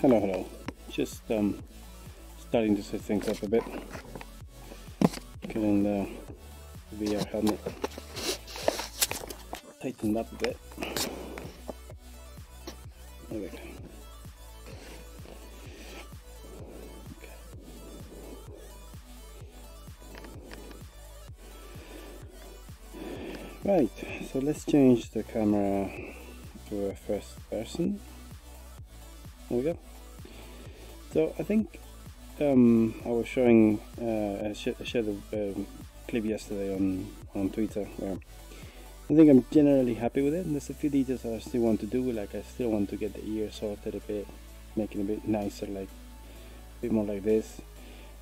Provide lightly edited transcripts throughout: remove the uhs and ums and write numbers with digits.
Hello. Just starting to set things up a bit. Getting the VR helmet tightened up a bit. There we go. Okay. Right, so let's change the camera to a first person. There we go. So I think I was showing I shared a clip yesterday on Twitter where I think I'm generally happy with it. And there's a few details I still want to do, like I still want to get the ear sorted a bit, make it a bit nicer, like a bit more like this.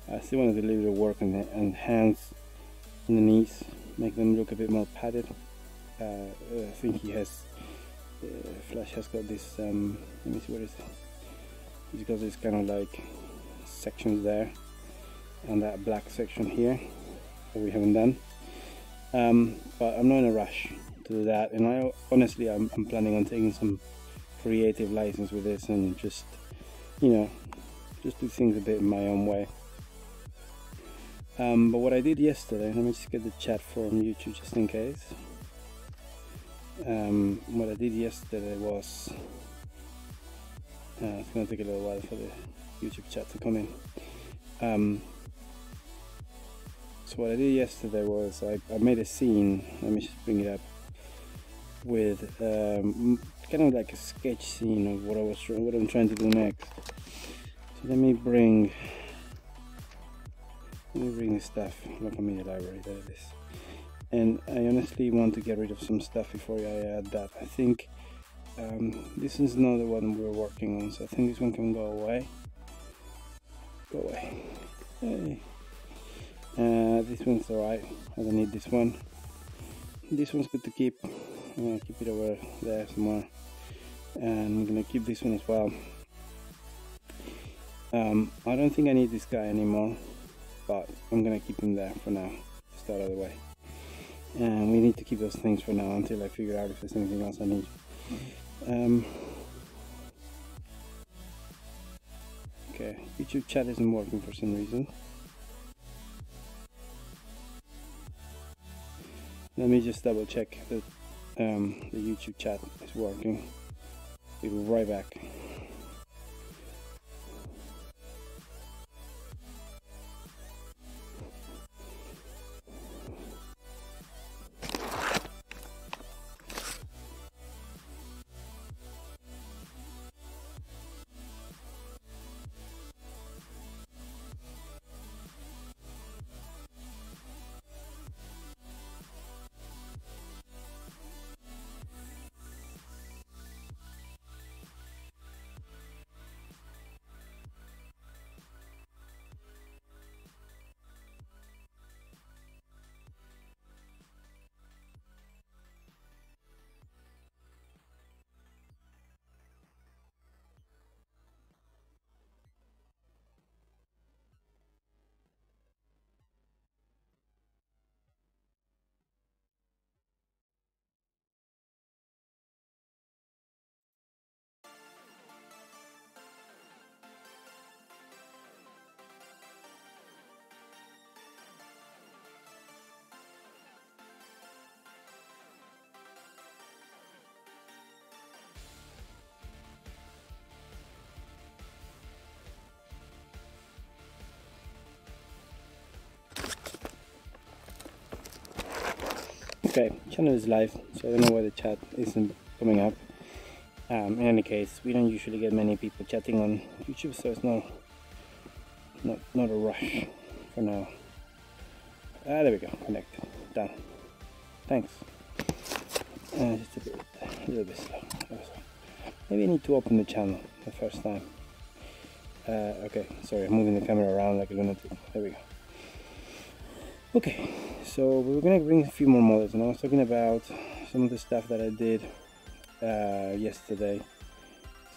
I still want to do a little bit of work on the hands and the knees, make them look a bit more padded. I think he has Flash has got this let me see, what is it? He's got this kind of like sections there and that black section here that we haven't done, but I'm not in a rush to do that, and I honestly I'm planning on taking some creative license with this and just, you know, just do things a bit in my own way. But what I did yesterday, let me just get the chat from YouTube just in case. What I did yesterday was it's going to take a little while for the YouTube chat to come in. So what I did yesterday was I made a scene, let me just bring it up, with kind of like a sketch scene of what I'm trying to do next. So let me bring the stuff, Local Media Library, there it is. And I honestly want to get rid of some stuff before I add that. I think this is not the one we're working on, so I think this one can go away. Hey. This one's alright, I don't need this one. This one's good to keep. I'm gonna keep it over there somewhere, and I'm gonna keep this one as well. I don't think I need this guy anymore, but I'm gonna keep him there for now, just out of the way. And we need to keep those things for now until I figure out if there's anything else I need. Okay, YouTube chat isn't working for some reason. Let me just double check that the YouTube chat is working. Be right back. Okay, channel is live, so I don't know why the chat isn't coming up. In any case, we don't usually get many people chatting on YouTube, so it's not a rush for now. There we go, connected, done. Thanks. Just a little bit slow. Maybe I need to open the channel the first time. Okay, sorry, I'm moving the camera around like a lunatic. There we go. Okay, so we're gonna bring a few more models, and I was talking about some of the stuff that I did yesterday.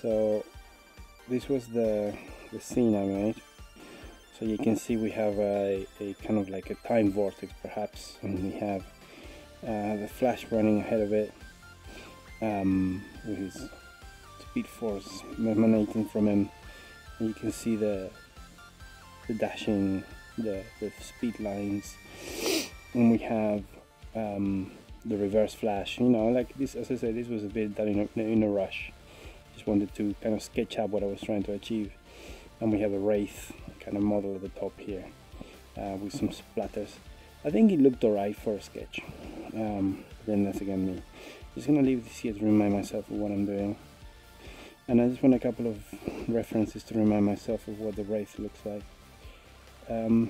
So this was the scene I made. So you can see we have a kind of like a time vortex perhaps, and we have the Flash running ahead of it with his speed force emanating from him, and you can see the dashing, the speed lines, and we have the reverse flash. You know, like this, as I said, this was a bit done in a rush. Just wanted to kind of sketch up what I was trying to achieve. And we have a Wraith kind of model at the top here with some splatters. I think it looked alright for a sketch. Then that's again me. Just gonna leave this here to remind myself of what I'm doing. And I just want a couple of references to remind myself of what the Wraith looks like. So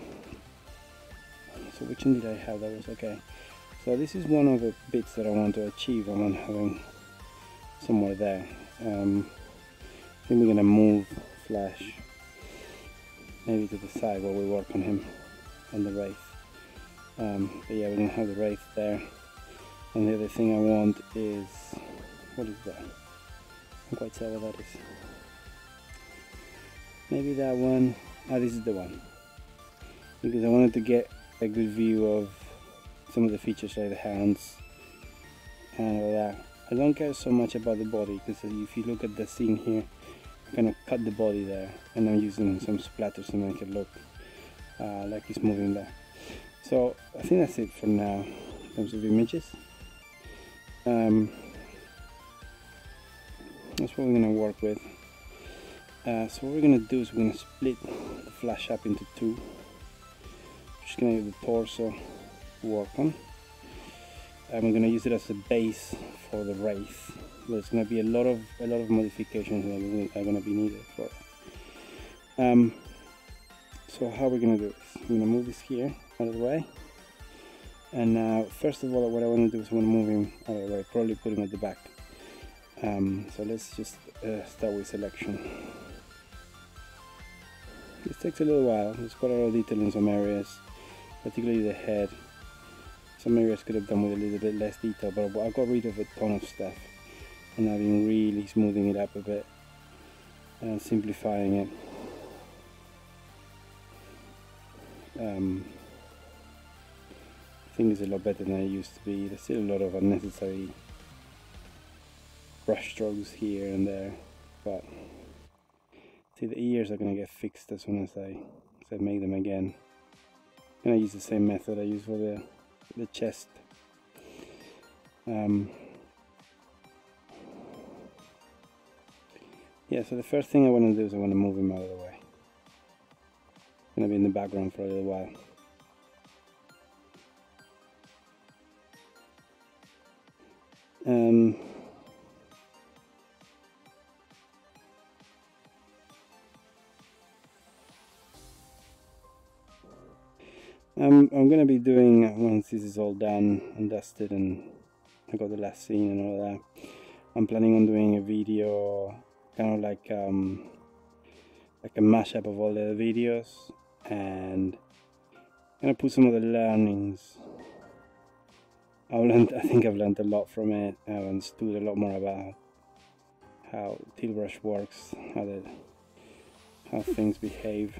which one did I have? That was okay. So this is one of the bits that I want to achieve. I want having somewhere there. I think we're gonna move Flash maybe to the side while we work on him, on the Wraith. But yeah, we're gonna have the Wraith there. And the other thing I want is, what is that? I can't quite tell what that is. Maybe that one. Ah, this is the one. Because I wanted to get a good view of some of the features like the hands and all that. I don't care so much about the body, because if you look at the scene here, I'm gonna cut the body there, and I'm using some splatters to make it look like it's moving there. So I think that's it for now in terms of images. That's what we're gonna work with. So what we're gonna do is we're gonna split the Flash up into two. Just gonna use the torso to work on, and we're gonna use it as a base for the Wraith. There's gonna be a lot of modifications that are gonna be needed for it. So how we're gonna do this? I'm gonna move this here out of the way, and now first of all, what I want to do is I want to move him out of the way. Probably put him at the back. So let's just start with selection. This takes a little while. There's quite a lot of detail in some areas, particularly the head. Some areas could have done with a little bit less detail, but I got rid of a ton of stuff, and I've been really smoothing it up a bit and simplifying it. I think it's a lot better than it used to be. There's still a lot of unnecessary brush strokes here and there, but see, the ears are going to get fixed as soon as I make them again. I'm going to use the same method I used for the chest. Yeah, so the first thing I want to do is I want to move him out of the way. Going to be in the background for a little while. I'm going to be doing, once this is all done and dusted and I got the last scene and all that, I'm planning on doing a video kind of like a mashup of all the videos, and I'm going to put some of the learnings. I think I've learned a lot from it. I've understood a lot more about how Tilbrush works, how things behave,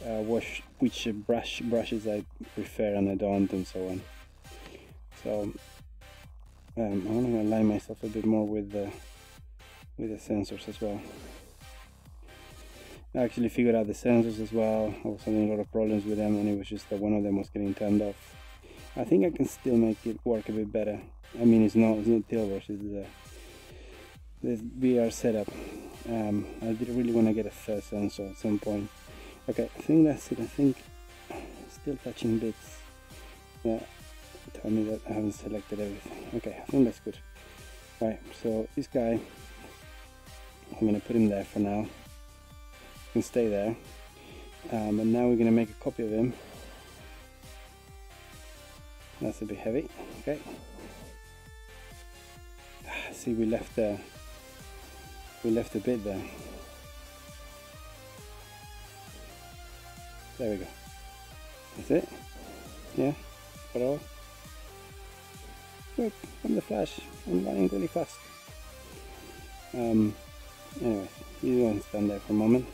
which brushes I prefer and I don't, and so on. So I'm going to align myself a bit more with the sensors as well. I actually figured out the sensors as well. I was having a lot of problems with them, and it was just that one of them was getting turned off. I think I can still make it work a bit better. I mean, it's not Tilbrush, it's the VR setup. I did really want to get a third sensor at some point. Okay, I think that's it. I think still touching bits. Yeah, tell me that I haven't selected everything. Okay, I think that's good. Right, so this guy, I'm going to put him there for now. He can stay there. And now we're going to make a copy of him. That's a bit heavy. Okay. See, we left a bit there. There we go. That's it. Yeah. Got all. Look, I'm the Flash. I'm running really fast. Anyway, you want to stand there for a moment.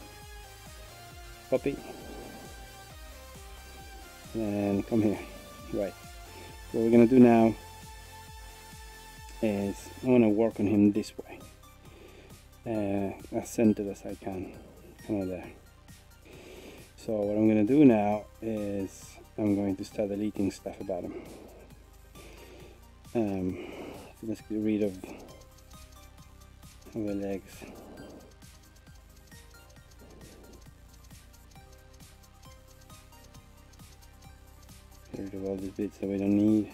Copy. And come here. Right. What we're going to do now is I want to work on him this way. as centered as I can, kind of there. So what I'm going to do now is I'm going to start deleting stuff about him. So let's get rid of the legs. Get rid of all these bits that we don't need.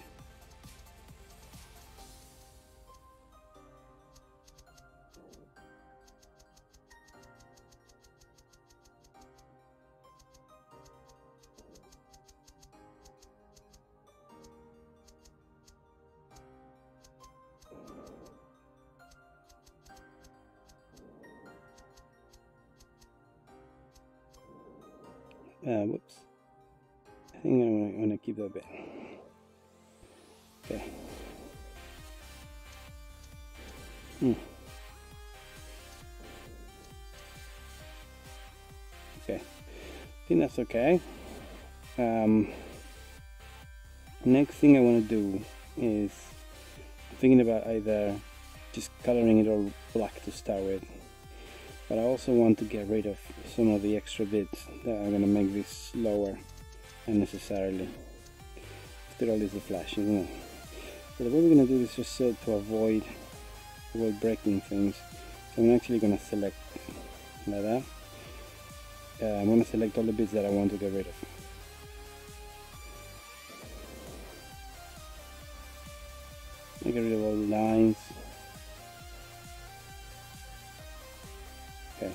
Whoops. I think I'm going to keep that bit. Okay. Okay. I think that's okay. Next thing I want to do is thinking about either just coloring it all black to start with, but I also want to get rid of some of the extra bits that are going to make this lower unnecessarily. After all, is the flash, isn't it? So the way we're going to do this is just to avoid breaking things. So I'm actually going to select like that. I'm going to select all the bits that I want to get rid of. I get rid of all the lines. Okay.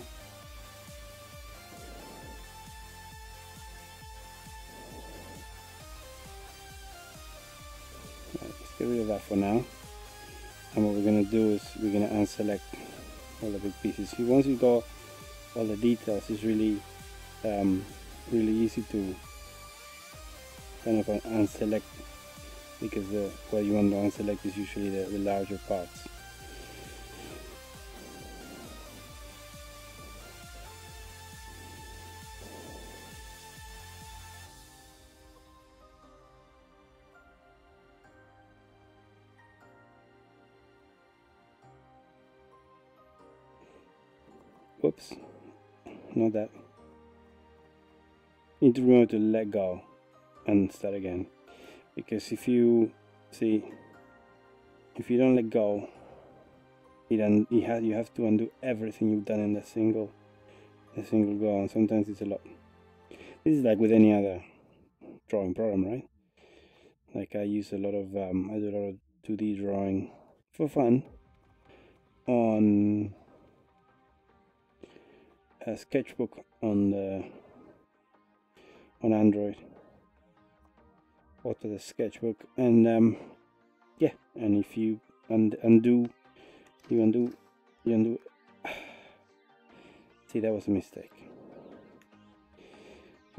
Right, let's get rid of that for now. And what we're going to do is we're going to unselect all the big pieces. Once you got all the details, it's really really easy to kind of unselect, because what you want to unselect is usually the larger parts. Whoops, not that. You need to remember to let go and start again, because if you see, if you don't let go, you have to undo everything you've done in a single go, and sometimes it's a lot. This is like with any other drawing program, right? Like I use a lot of I do a lot of 2D drawing for fun on a sketchbook on Android, the sketchbook, and yeah, and if you undo. See, that was a mistake.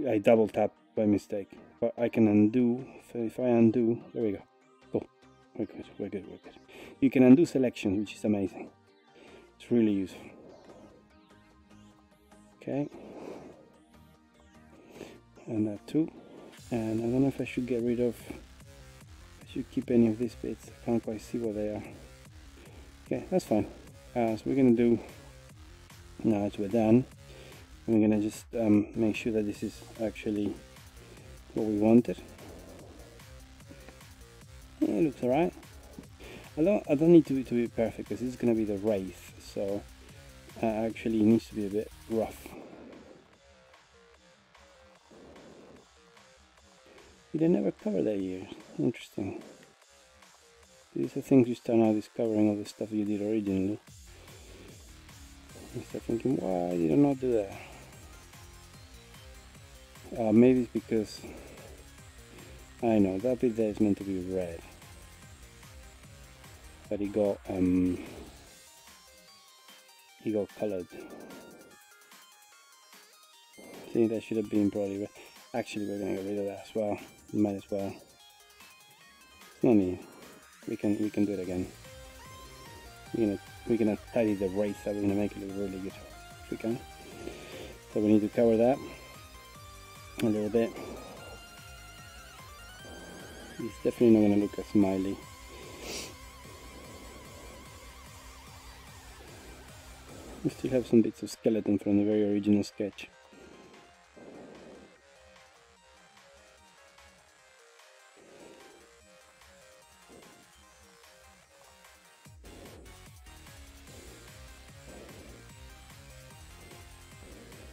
I double tap by mistake, but I can undo. So if I undo, there we go. Cool. We're good. You can undo selections, which is amazing. It's really useful. Okay. And that too. And I don't know if I should get rid of. I should keep any of these bits. I can't quite see what they are. Okay, that's fine. So we're gonna do, now that we're done, we're gonna just make sure that this is actually what we wanted. Yeah, it looks alright. I don't need to be perfect, because this is gonna be the wraith, so actually it needs to be a bit rough. They never cover their ears. Interesting. These are things you start now discovering all the stuff you did originally. You start thinking, why did I not do that? Maybe it's because, I know, that bit there is meant to be red. But he got colored. I think that should have been probably red. Actually, we're gonna get rid of that as well. Might as well. It's no need. We can do it again. We're gonna tidy the wraith. We're gonna make it look really good if we can. So we need to cover that a little bit. It's definitely not gonna look as smiley. We still have some bits of skeleton from the very original sketch.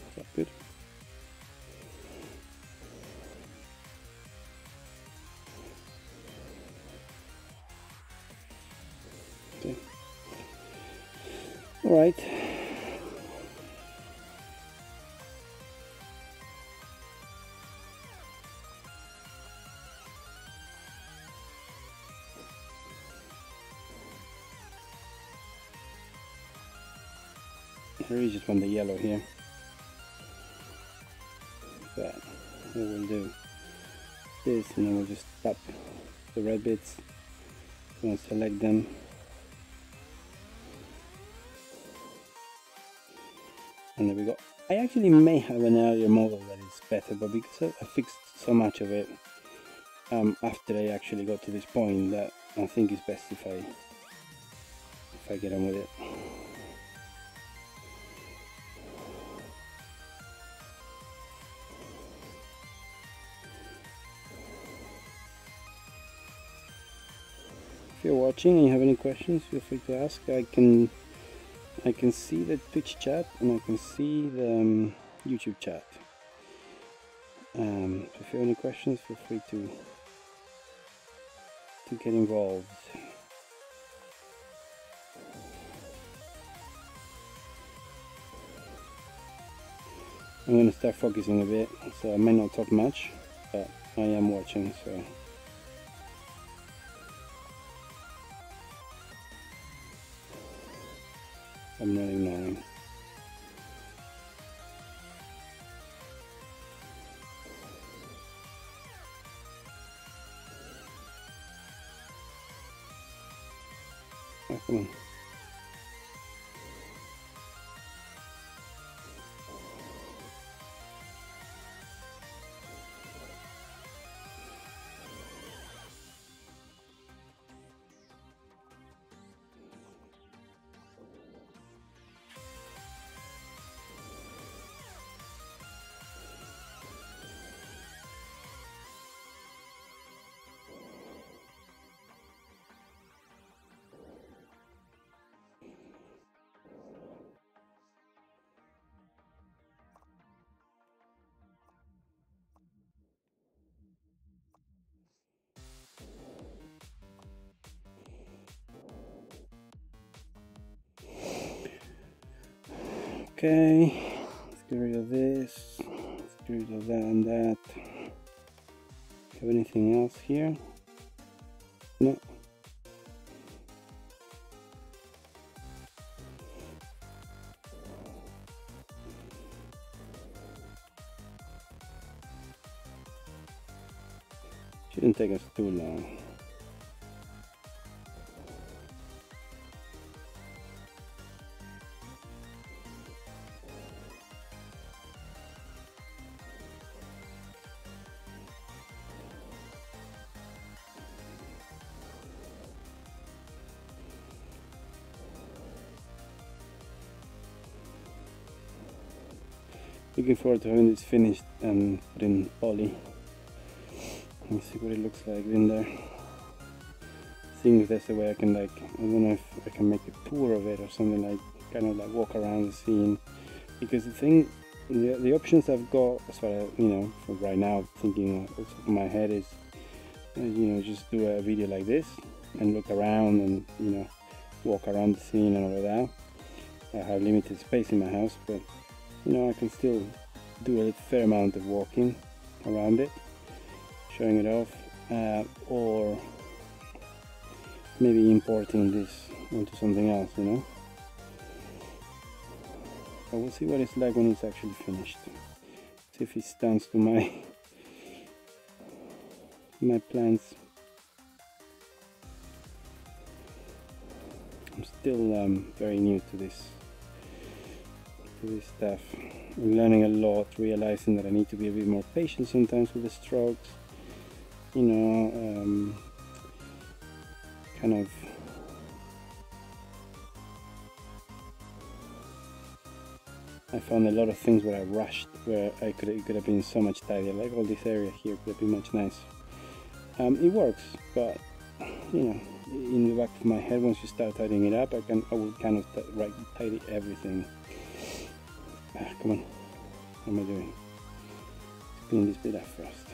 Is that good? Okay. All right. I really just want the yellow here. But we will do this, and then we'll just tap the red bits. We'll select them. And there we go. I actually may have an earlier model that is better, but because I fixed so much of it after I actually got to this point, that I think it's best if I get on with it. If you're watching and you have any questions, feel free to ask. I can see the Twitch chat and I can see the YouTube chat. If you have any questions, feel free to get involved. I'm going to start focusing a bit, so I may not talk much, but I am watching, so. I'm not ignoring. Oh, come on. Okay, let's get rid of this, let's get rid of that and that. Have anything else here? No. Shouldn't take us too long. Looking forward to having this finished and put in poly. Let's see what it looks like in there. Seeing if there's a way I can, like, I don't know if I can make a tour of it or something, like kind of like walk around the scene. Because the thing, the options I've got as far as, you know, for right now, thinking off the top of my head is, you know, just do a video like this and look around and, you know, walk around the scene and all of that. I have limited space in my house, but you know, I can still do a fair amount of walking around it, showing it off, or maybe importing this into something else, you know. But we'll see what it's like when it's actually finished. See if it stands to my plans. I'm still very new to this stuff. I'm learning a lot, realizing that I need to be a bit more patient sometimes with the strokes, you know, kind of I found a lot of things where I rushed, where it could have been so much tidier. Like all this area here could have been much nicer. It works, but you know, in the back of my head, once you start tidying it up, I will kind of tidy everything. Come on, what am I doing? Let's clean this bit up first.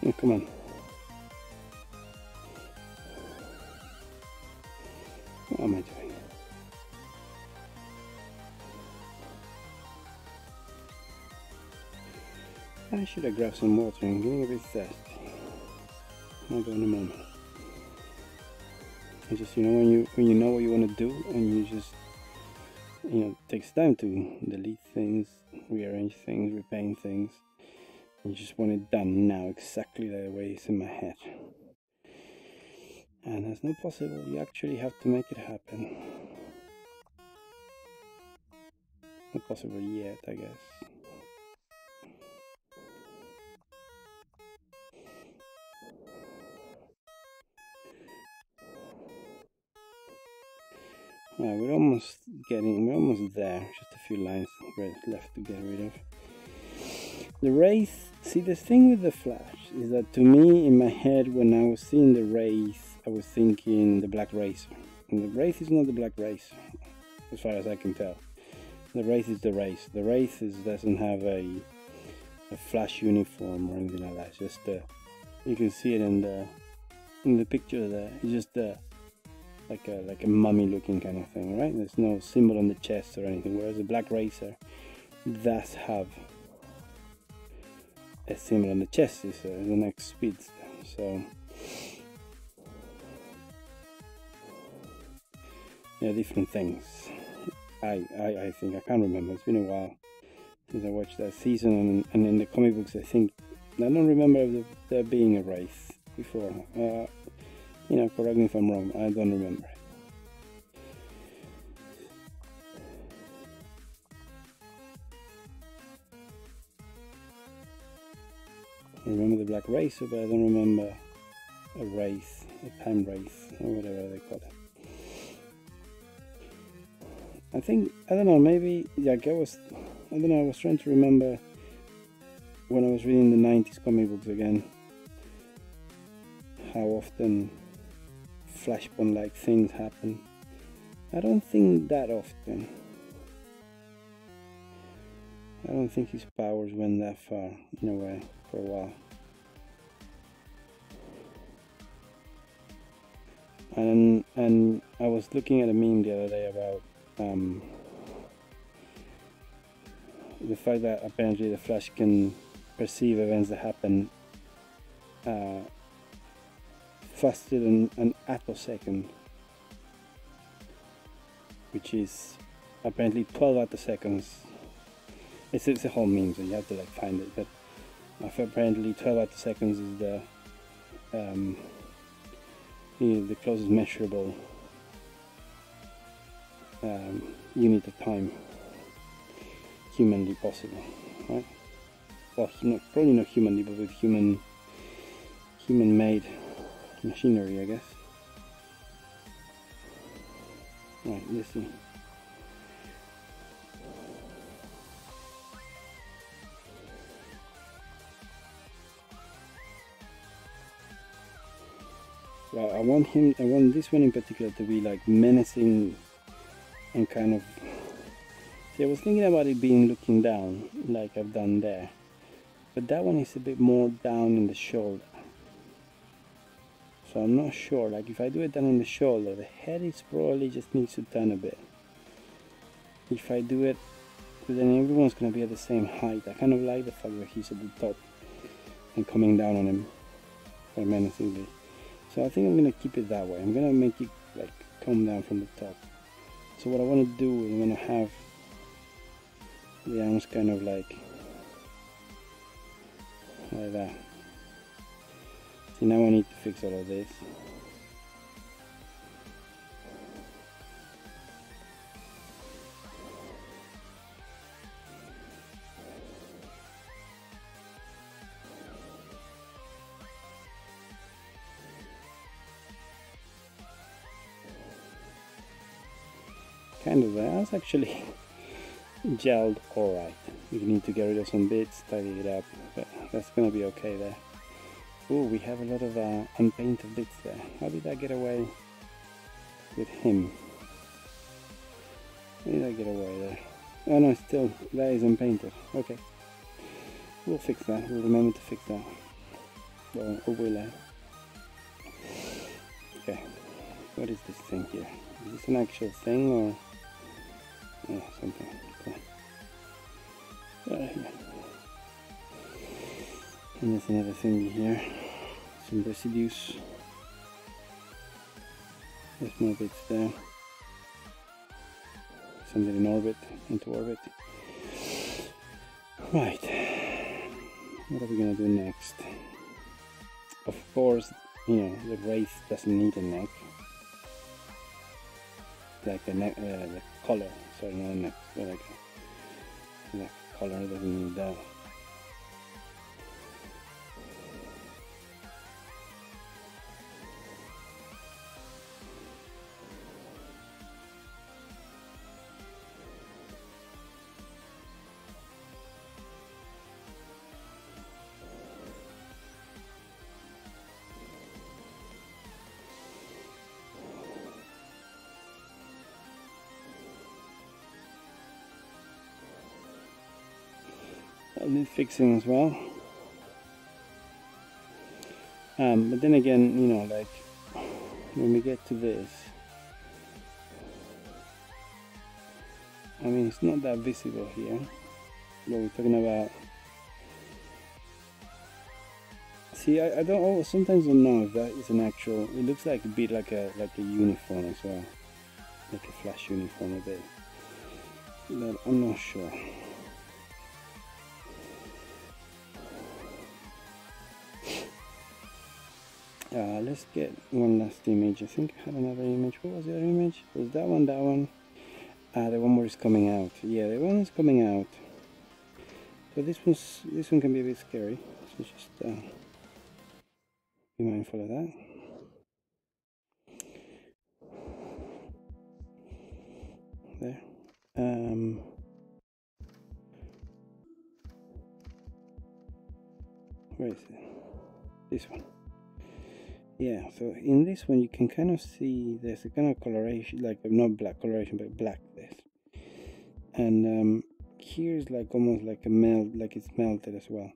Oh, come on. What am I doing? I should have grabbed some water. I'm getting a bit thirsty. I'll go in a moment. It's just, you know, when you know what you want to do, and you just, you know, it takes time to delete things, rearrange things, repaint things. You just want it done now, exactly the way it's in my head. And that's not possible. You actually have to make it happen. Not possible yet, I guess. Right, we're almost there. Just a few lines left to get rid of. The wraith, see, the thing with the Flash is that, to me, in my head, when I was seeing the wraith, I was thinking the Black Racer. And the wraith is not the Black Racer, as far as I can tell. The wraith is the Wraith. The wraith doesn't have a Flash uniform or anything like that. It's just you can see it in the picture there. It's just like a mummy looking kind of thing, right? There's no symbol on the chest or anything, whereas the Black Racer does have a symbol on the chest. Is the next Speedster. So yeah, different things. I think, I can't remember, it's been a while since I watched that season, and in the comic books I don't remember there being a wraith before. You know, correct me if I'm wrong, I don't remember it. I remember the Black Racer, but I don't remember a wraith, a time wraith, or whatever they call it. I think, I don't know, maybe, like I was trying to remember when I was reading the 90s comic books again, how often Flashpoint-like things happen. I don't think that often. I don't think his powers went that far, in a way, for a while. And I was looking at a meme the other day about the fact that apparently the Flash can perceive events that happen faster than an attosecond, which is apparently 12 attoseconds. It's a whole meme, so you have to like find it, but apparently 12 attoseconds is the closest measurable unit of time humanly possible, right? Well, probably not humanly, but with human-made machinery, I guess. Right, let's see. Well, I want this one in particular to be like menacing and kind of. See, I was thinking about it being looking down, like I've done there, but that one is a bit more down in the shoulder. So I'm not sure, like if I do it down on the shoulder, the head is probably just needs to turn a bit. If I do it, then everyone's gonna be at the same height. I kind of like the fact that he's at the top and coming down on him quite menacingly. So I think I'm gonna keep it that way. I'm gonna make it like come down from the top. So what I want to do is I'm gonna have the arms kind of like that. See, now I need to fix all of this. Kind of that's actually gelled alright. You need to get rid of some bits, tidy it up, but that's gonna be okay there. Oh, we have a lot of unpainted bits there. How did I get away with him? How did I get away there? Oh no, still, that is unpainted. Okay. We'll fix that. We'll remember to fix that. Or will I? Okay. What is this thing here? Is this an actual thing or... yeah, something. Cool. Here. And there's another thing here. Some residues. There's more bits there. Send it in orbit, into orbit. Right. What are we gonna do next? Of course, you know, the Wraith doesn't need a neck. Like the neck, the collar. Sorry, not a neck. But like the collar doesn't need that. I'll need fixing as well. But then again, you know, like when we get to this, I mean, it's not that visible here. What we're talking about. See, I don't. Sometimes I don't know if that is an actual. It looks like a bit like a uniform as well, like a flash uniform a bit. But I'm not sure. Let's get one last image. I think I had another image. What was the other image? Was that one? That one? The one where it's coming out. Yeah, the one is coming out. So this one can be a bit scary. So just be mindful of that. There. Where is it? This one. Yeah, so in this one you can kind of see there's a kind of coloration, like not black coloration, but black this. And here's like almost like a melt, like it's melted as well.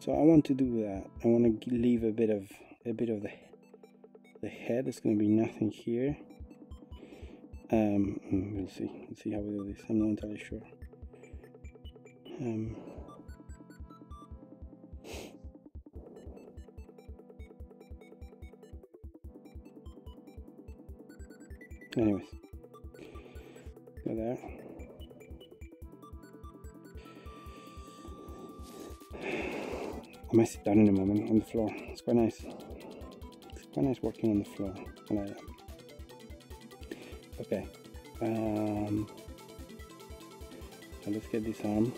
So I want to do that. I want to leave a bit of the head. There's going to be nothing here. We'll see. Let's see how we do this. I'm not entirely sure. Anyways, go there. I might sit down in a moment on the floor. It's quite nice. It's quite nice working on the floor. Okay. So let's get this arm.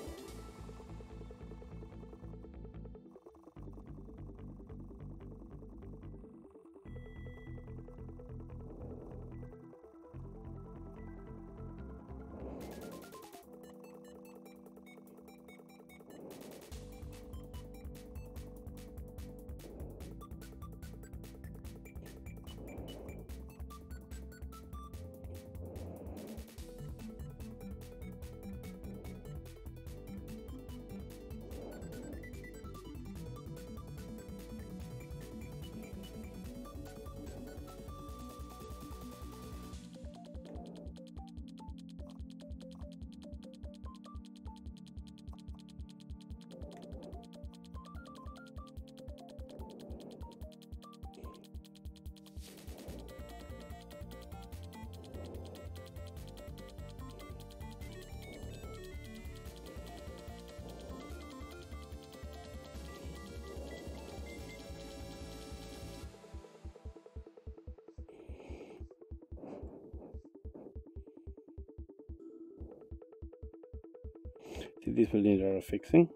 This will need a lot of fixing,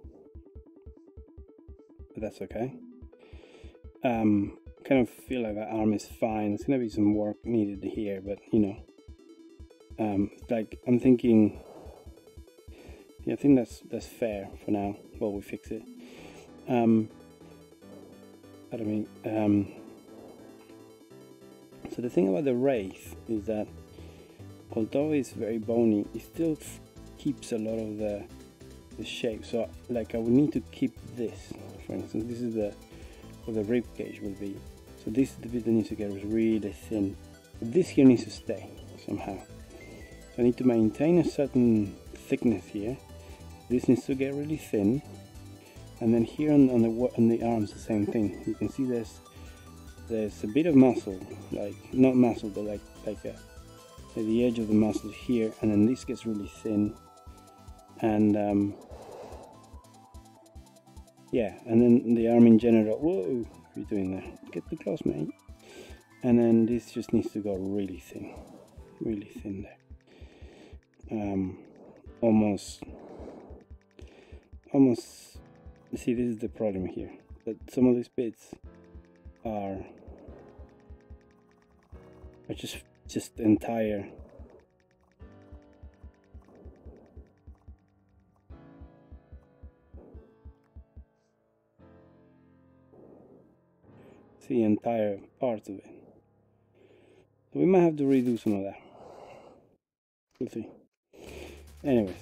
but that's okay. Kind of feel like that arm is fine. It's gonna be some work needed here, but you know, like I'm thinking, yeah, I think that's fair for now while we fix it. Pardon me. So the thing about the Wraith is that although it's very bony, it still keeps a lot of the shape. So like I would need to keep this, for instance. This is where the rib cage will be. So this is the bit that needs to get really thin. But this here needs to stay somehow. So I need to maintain a certain thickness here. This needs to get really thin. And then here on the arms, the same thing. You can see there's a bit of muscle, like not muscle, but like the edge of the muscle here, and then this gets really thin, and yeah, and then the arm in general. Whoa, what are you doing there? Get too close, mate. And then this just needs to go really thin there. Almost. See, this is the problem here. That some of these bits are just entire. See, entire parts of it. So we might have to redo some of that. We'll see. Anyways,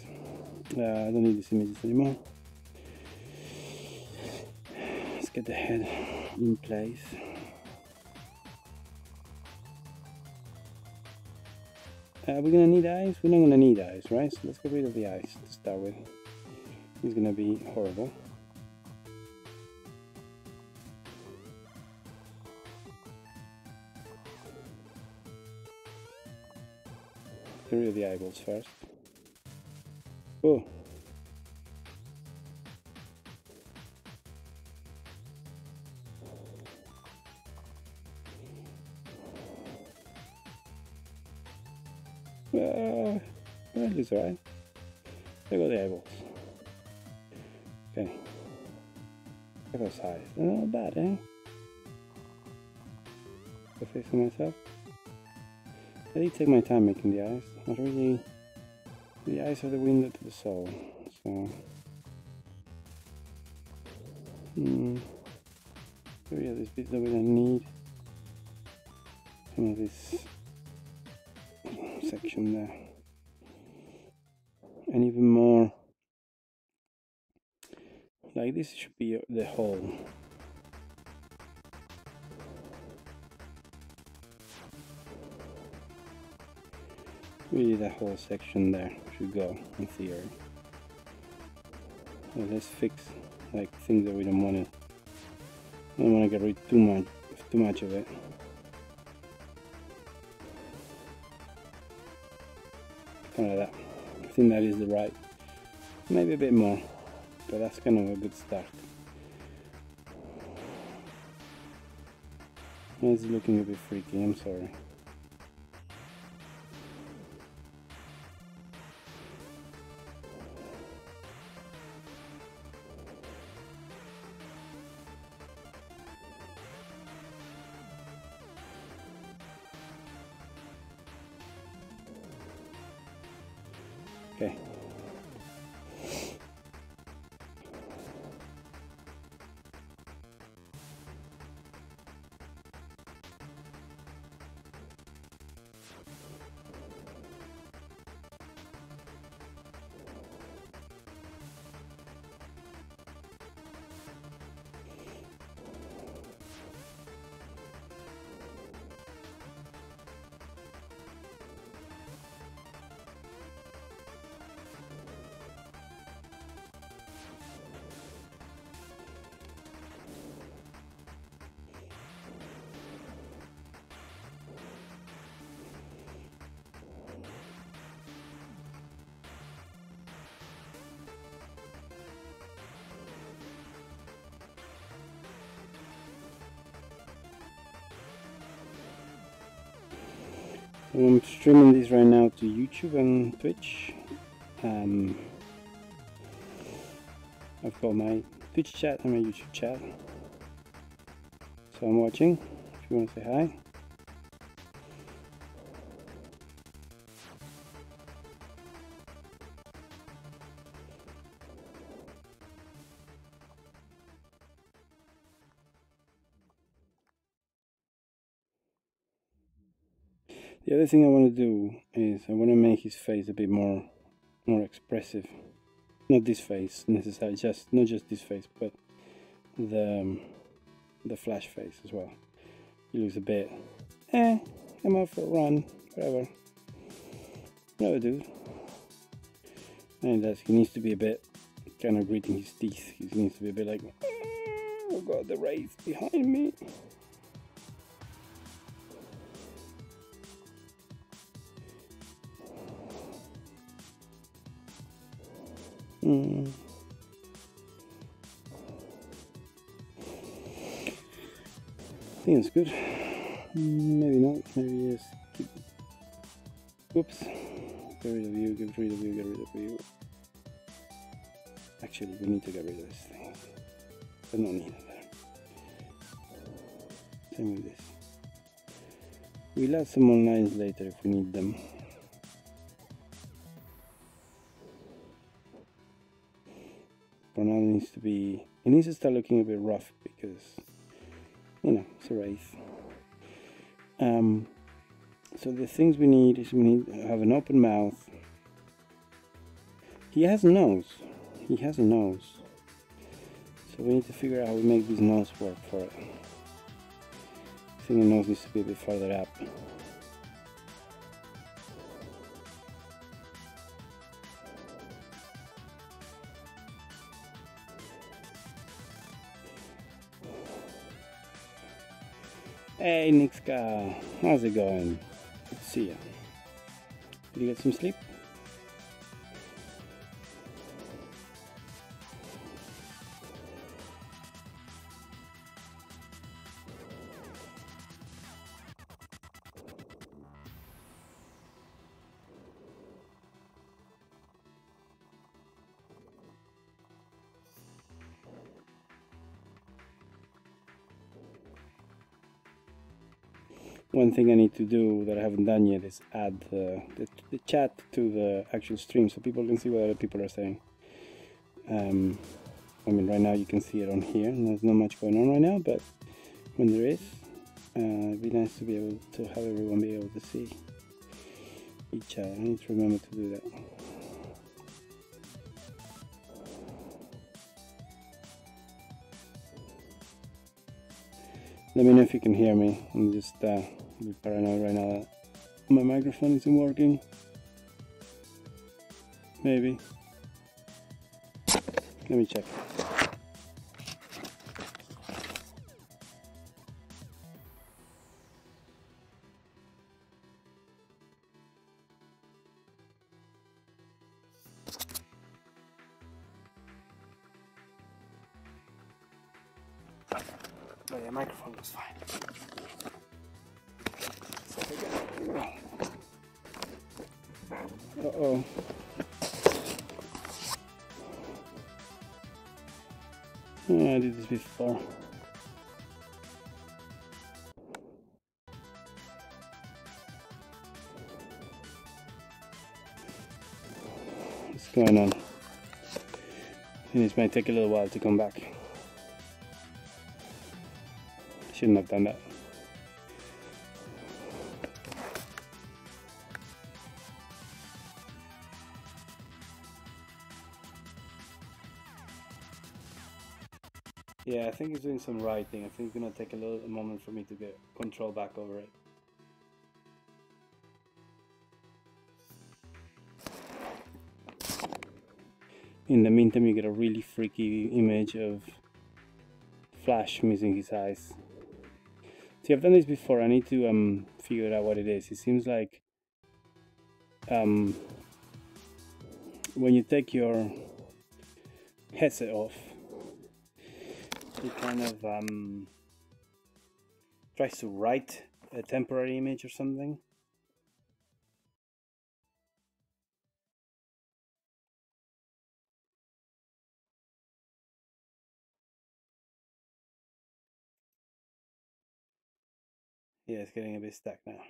I don't need these images anymore. Let's get the head in place. We're gonna need eyes? We're not gonna need eyes, right? So let's get rid of the eyes to start with. It's gonna be horrible. Get rid of the eyeballs first. Oh. That looks alright. There go the eyeballs. Okay. Look at those eyes. They're not bad, eh? The face of myself. I did take my time making the eyes. Not really. The eyes are the window to the soul. So. So yeah, this bit that we don't need. Some of this section there. And even more, like this should be the whole. Really, the whole section there should go in theory. So let's fix like things that we don't want to. I don't want to get rid of too much of it. Kind of like that. I think that is the right. Maybe a bit more, but that's kind of a good start. It's looking a bit freaky. I'm sorry. Okay. I'm streaming this right now to YouTube and Twitch. I've got my Twitch chat and my YouTube chat. So I'm watching, if you want to say hi. The other thing I want to do is I want to make his face a bit more expressive. Not this face necessarily, not just this face, but the Flash face as well. He looks a bit, I'm out for a run, whatever. Whatever, dude. And he needs to be a bit kind of gritting his teeth. He needs to be a bit like, oh god, the wraith behind me. I think it's good. Maybe not. Maybe yes. Oops. Get rid of you. Get rid of you. Get rid of you. Actually, we need to get rid of this thing. There's no need of that. Same with this. We'll add some more lines later if we need them. For now, it needs to start looking a bit rough because, you know, it's a wraith. So the things we need is we need to have an open mouth. He has a nose. He has a nose. So we need to figure out how we make this nose work for it. I think the nose needs to be a bit farther up. Hey Nixka, how's it going? Good to see you. Did you get some sleep? One thing I need to do that I haven't done yet is add the chat to the actual stream so people can see what other people are saying. I mean, right now you can see it on here, and there's not much going on right now, but when there is, it'd be nice to be able to have everyone be able to see each other. I need to remember to do that. Let me know if you can hear me. I'm just a bit paranoid right now that my microphone isn't working. Maybe. Let me check. Oh yeah, microphone was fine. Uh-oh. Oh, I did this before. What's going on? This might take a little while to come back. Shouldn't have done that. Yeah, I think it's doing some writing. I think it's gonna take a moment for me to get control back over it. In the meantime, you get a really freaky image of Flash missing his eyes. See, I've done this before. I need to figure out what it is. It seems like when you take your headset off, it kind of tries to write a temporary image or something. Yeah, it's getting a bit stuck now.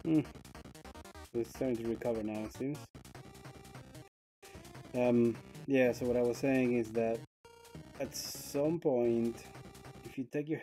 Hmm. It's starting to recover now, it seems. Yeah, so what I was saying is that at some point, if you take your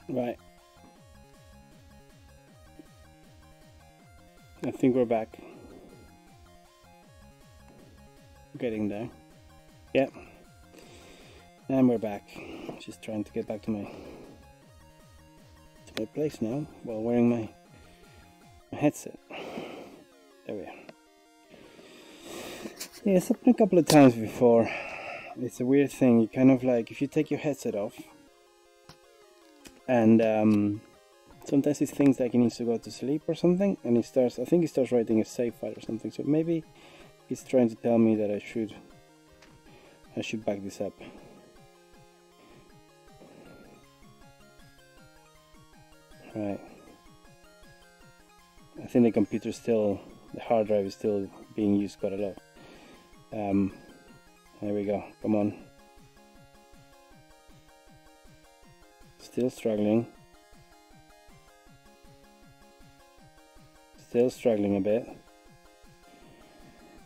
Right. I think we're back. Getting there. Yep. And we're back. Just trying to get back to my place now while wearing my headset. There we are. Yeah, it's happened a couple of times before. It's a weird thing. You kind of like, if you take your headset off, and sometimes it thinks like he needs to go to sleep or something, and he starts, I think he starts writing a save file or something. So maybe he's trying to tell me that I should back this up. Right. I think the computer's still, the hard drive is still being used quite a lot. There we go. Come on. Still struggling. Still struggling a bit.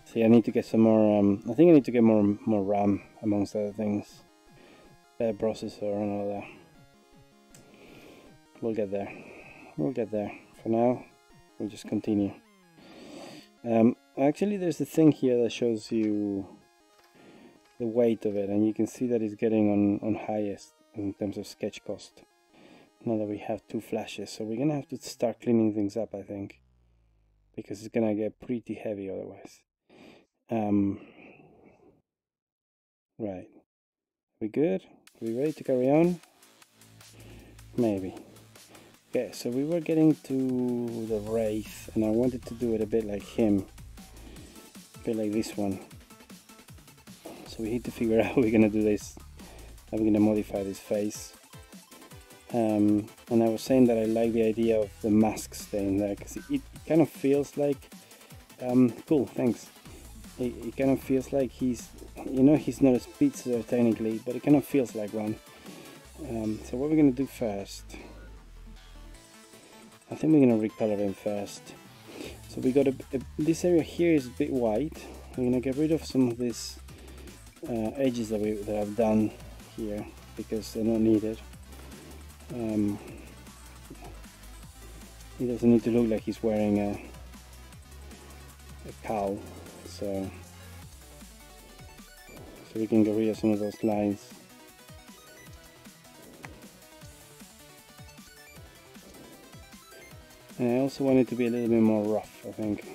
See, I need to get some more. I think I need to get more RAM, amongst other things. Better processor and all that. We'll get there. We'll get there. For now, we'll just continue. Actually, there's a thing here that shows you the weight of it, and you can see that it's getting on highest in terms of sketch cost. Now that we have 2 flashes, so we're gonna have to start cleaning things up, I think, because it's gonna get pretty heavy otherwise. Right. We good? Are we ready to carry on? Maybe. Okay, so we were getting to the Wraith, and I wanted to do it a bit like him, a bit like this one. So we need to figure out how we're gonna do this, how we're gonna modify this face. And I was saying that I like the idea of the mask staying there, because it kind of feels like, cool, thanks. It kind of feels like he's, you know, he's not a speedster technically, but it kind of feels like one. So what we're gonna do first, I think we're gonna recolor him first. So we got this area here is a bit white. We're gonna get rid of some of these edges that I've done here because they're not needed. He doesn't need to look like he's wearing a cowl, so we can get rid of some of those lines. And I also want it to be a little bit more rough, I think.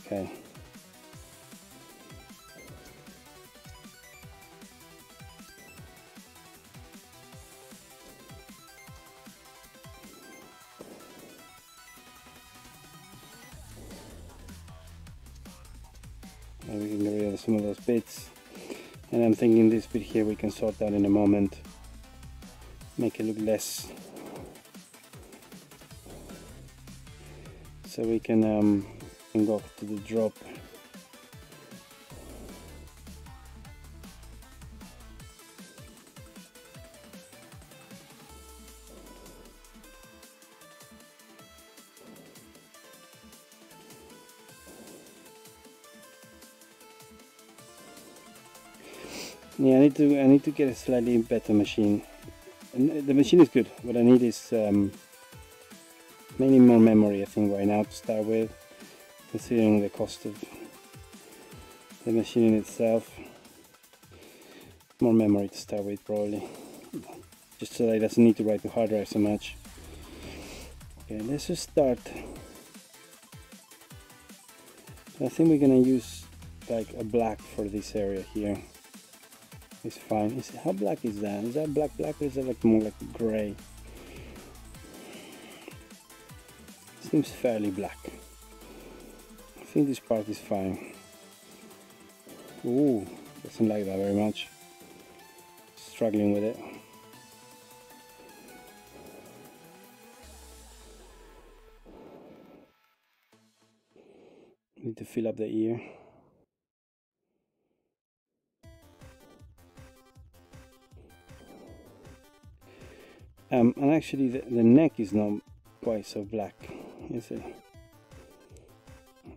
Okay. And we can get rid of some of those bits. And I'm thinking this bit here we can sort out in a moment. Make it look less. So we can go to the drop. Yeah, I need to get a slightly better machine. And the machine is good. What I need is mainly more memory, I think, right now to start with, considering the cost of the machine in itself. More memory to start with, probably, just so that it doesn't need to write to hard drive so much. Okay, let's just start. So I think we're gonna use like a black for this area here. It's fine. How black is that? Is that black or is that like more like gray? Seems fairly black. I think this part is fine. Ooh, doesn't like that very much. Struggling with it. Need to fill up the ear. And actually the neck is not quite so black, is it?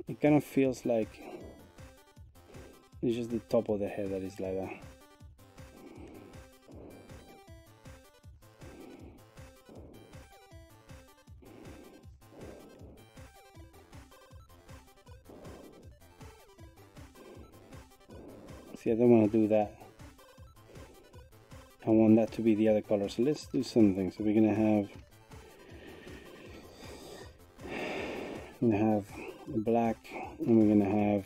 It kind of feels like it's just the top of the head that is like that. See, I don't want to do that. I want that to be the other color. So let's do something. So we're gonna have black, and we're gonna have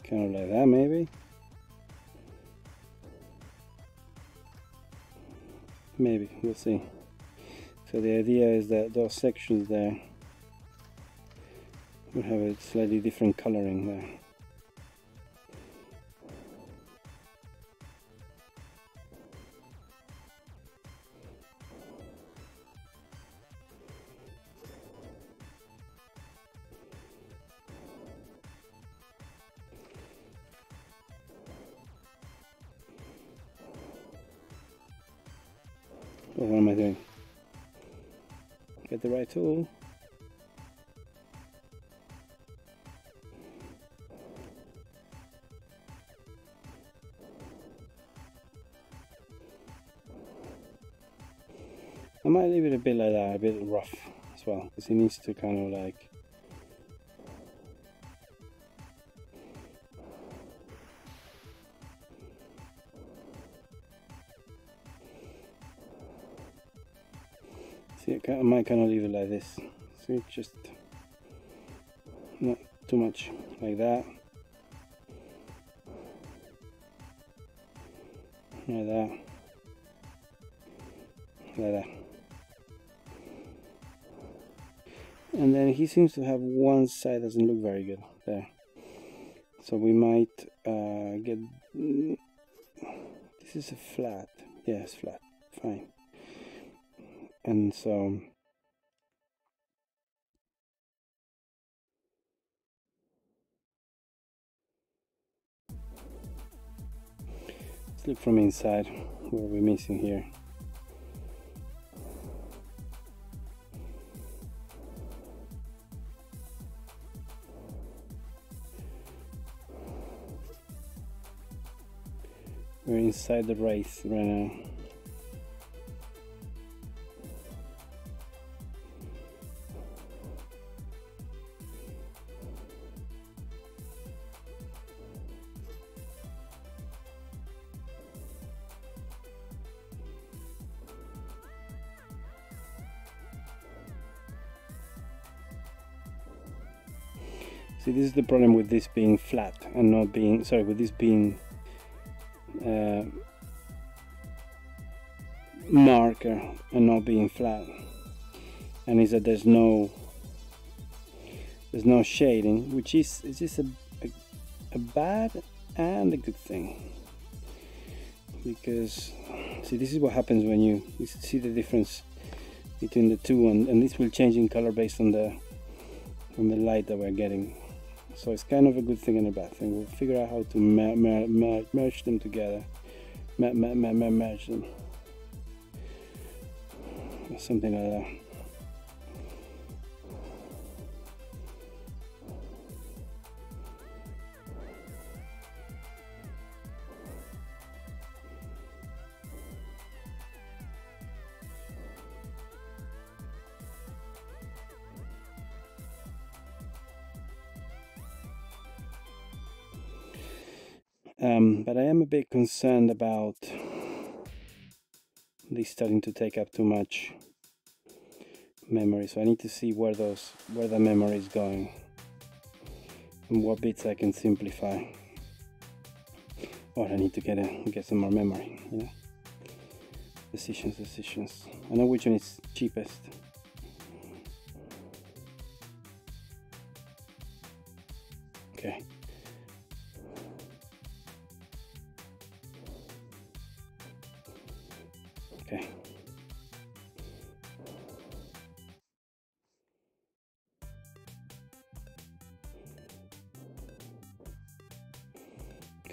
kind of like that, maybe. Maybe, we'll see. So the idea is that those sections there will have a slightly different coloring there. Oh, what am I doing? Get the right tool. I might leave it a bit like that, a bit rough as well, because it needs to kind of like see, I might kind of leave it like this. See, just not too much like that. Like that. Like that. And then he seems to have one side doesn't look very good there. So we might get... This is a flat. Yeah, it's flat. Fine. And so... let's look from inside. What are we missing here? We're inside the race right now. See, this is the problem with this being flat and not being, sorry, with this being marker and not being flat, and is that there's no shading, which is just a bad and a good thing, because see, this is what happens when you see the difference between the two, and this will change in color based on the light that we're getting. So it's kind of a good thing and a bad thing. We'll figure out how to merge them together. Merge them. Something like that. But I am a bit concerned about this starting to take up too much memory, so I need to see where the memory is going and what bits I can simplify, or I need to get some more memory, you know. Decisions. I know which one is cheapest. Okay. Okay.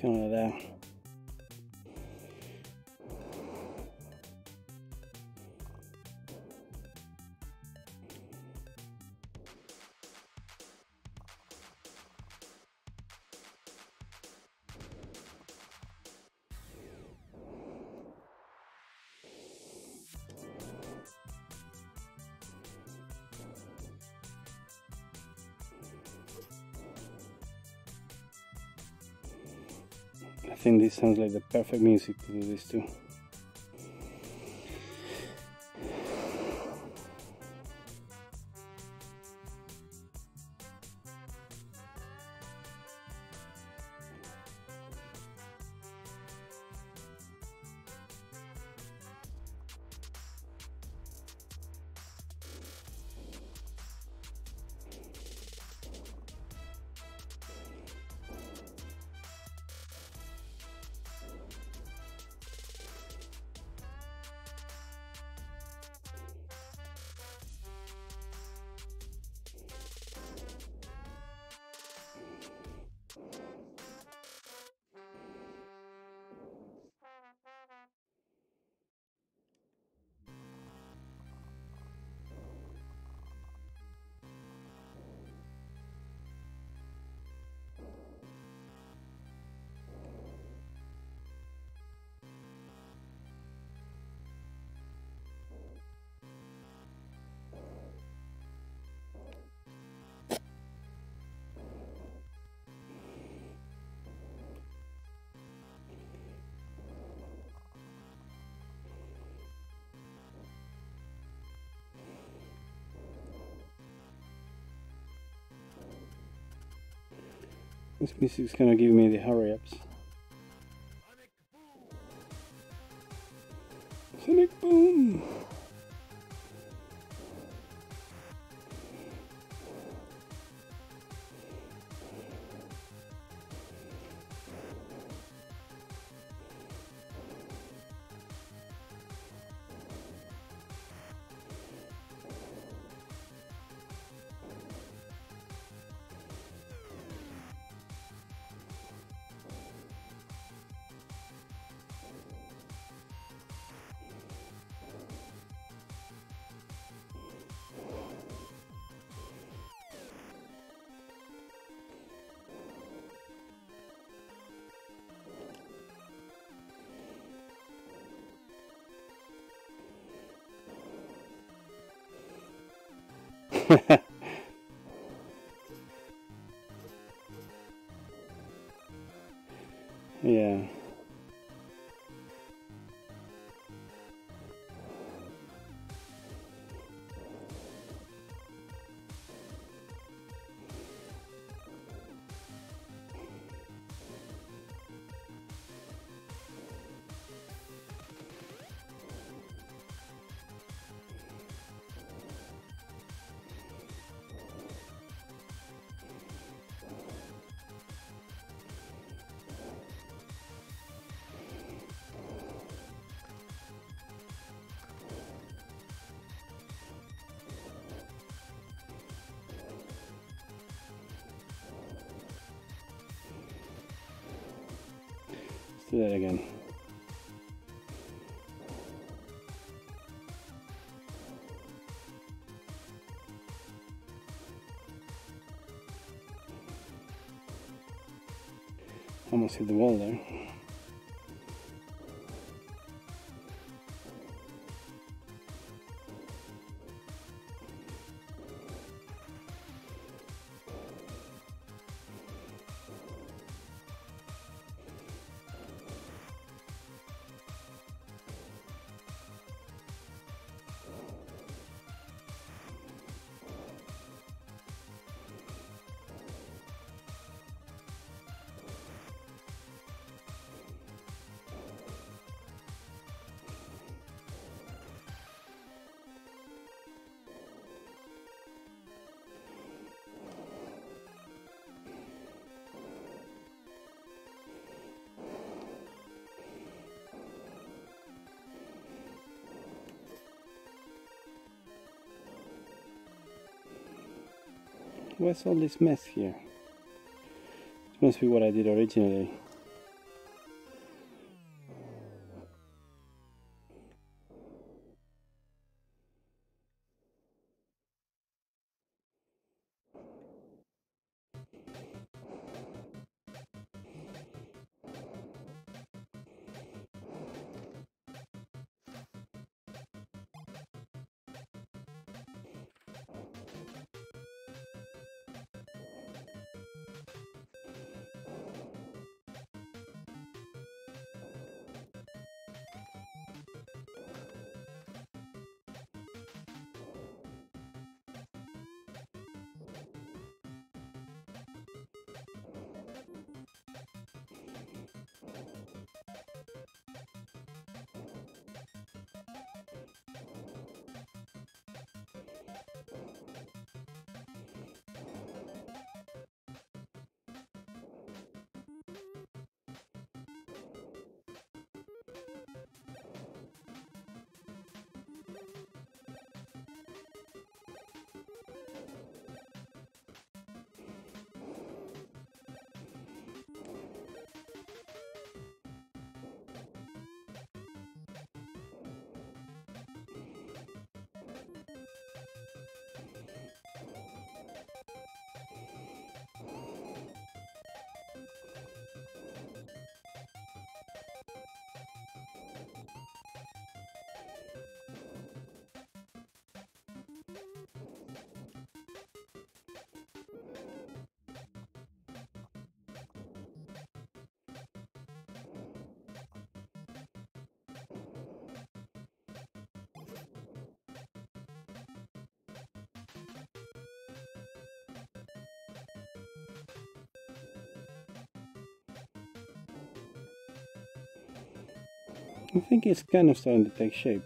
Kind of that. think this sounds like the perfect music to do this too. This music's gonna give me the hurry-ups. Sonic Boom! Yeah. Let's do that again. Almost hit the wall there. What's all this mess here? This must be what I did originally. I think it's kind of starting to take shape.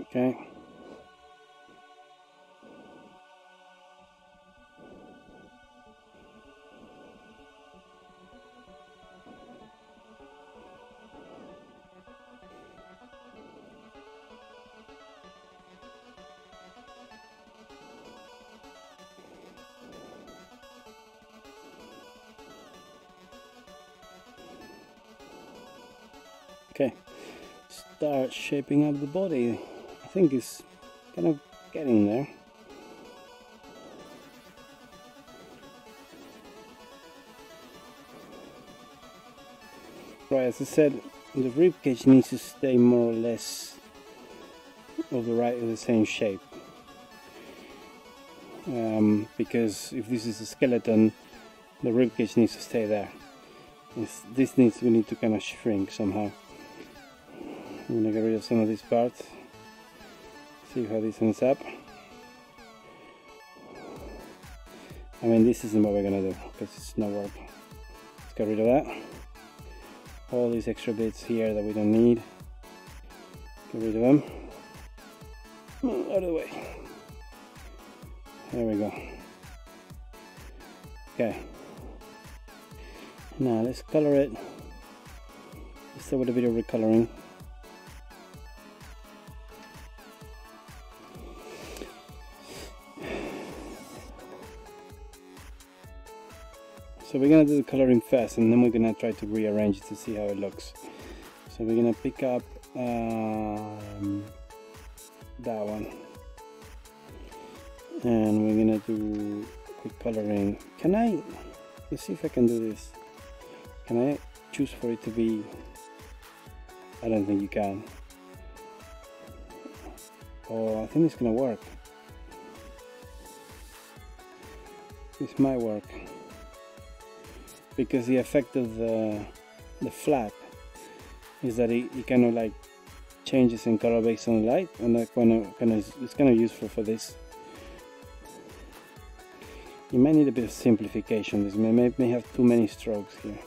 Okay. Okay, start shaping up the body. I think it's kind of getting there. Right, as I said, the rib cage needs to stay more or less of the same shape. Because if this is a skeleton, the rib cage needs to stay there. We need to kind of shrink somehow. I'm gonna get rid of some of these parts. See how this ends up. I mean, this isn't what we're gonna do because it's not work. Let's get rid of that. All these extra bits here that we don't need. Get rid of them. Out of the way. There we go. Okay. Now let's color it. Let's start with a bit of recoloring. So we're gonna do the coloring first, and then we're gonna try to rearrange it to see how it looks. So we're gonna pick up that one, and we're gonna do quick coloring. Let's see if I can do this. Can I choose for it to be? I don't think you can. Oh, I think it's gonna work. This might work. Because the effect of the flap is that it kind of like changes in color based on the light, and that it's kind of useful for this. You might need a bit of simplification. This may have too many strokes here.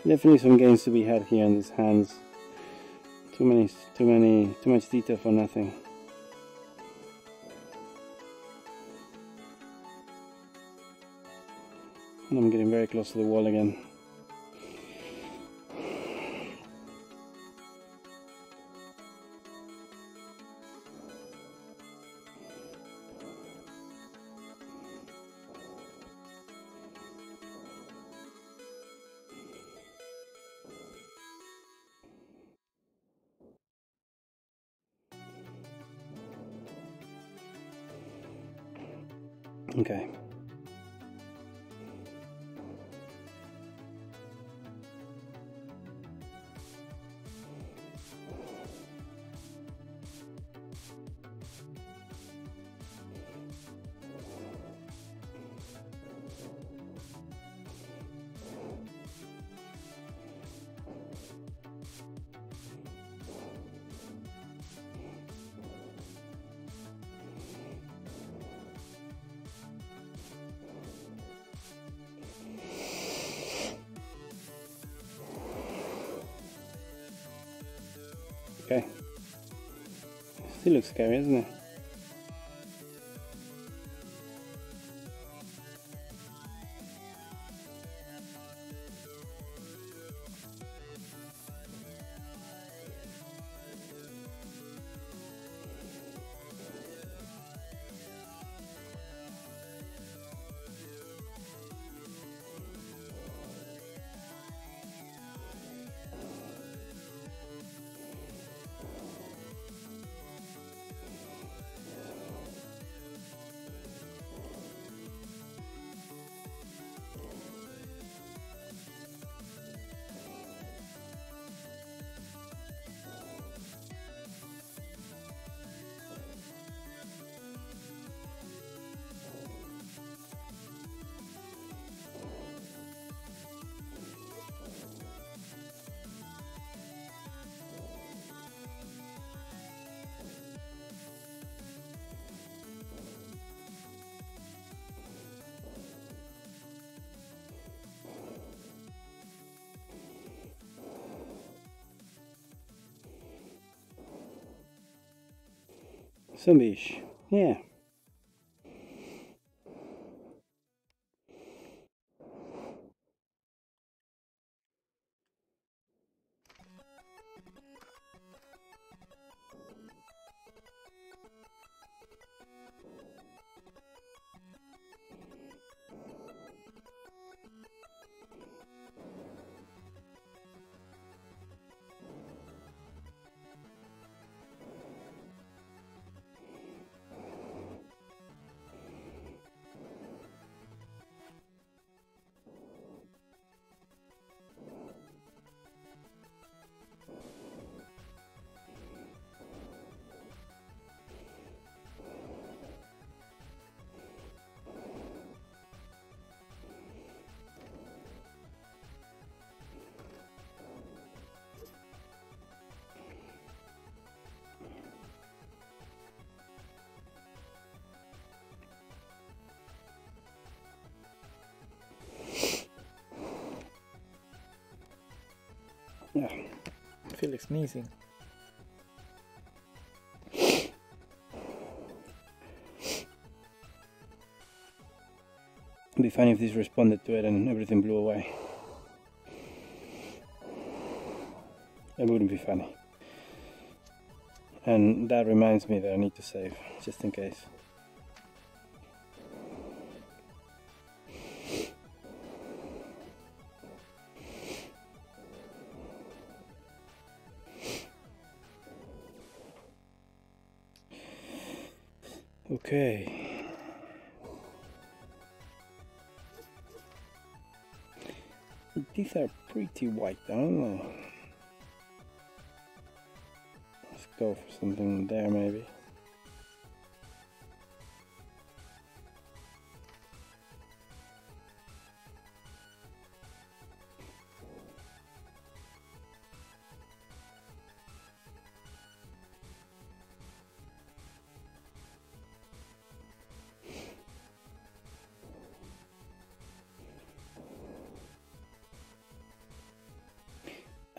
Definitely some gains to be had here in these hands. Too much detail for nothing. And I'm getting very close to the wall again. Okay. Okay. Still looks scary, doesn't it? Zombie-ish, yeah. Yeah. I feel like sneezing. It'd be funny if this responded to it and everything blew away. It wouldn't be funny. And that reminds me that I need to save, just in case. Okay. These are pretty white, aren't they? Let's go for something there, maybe.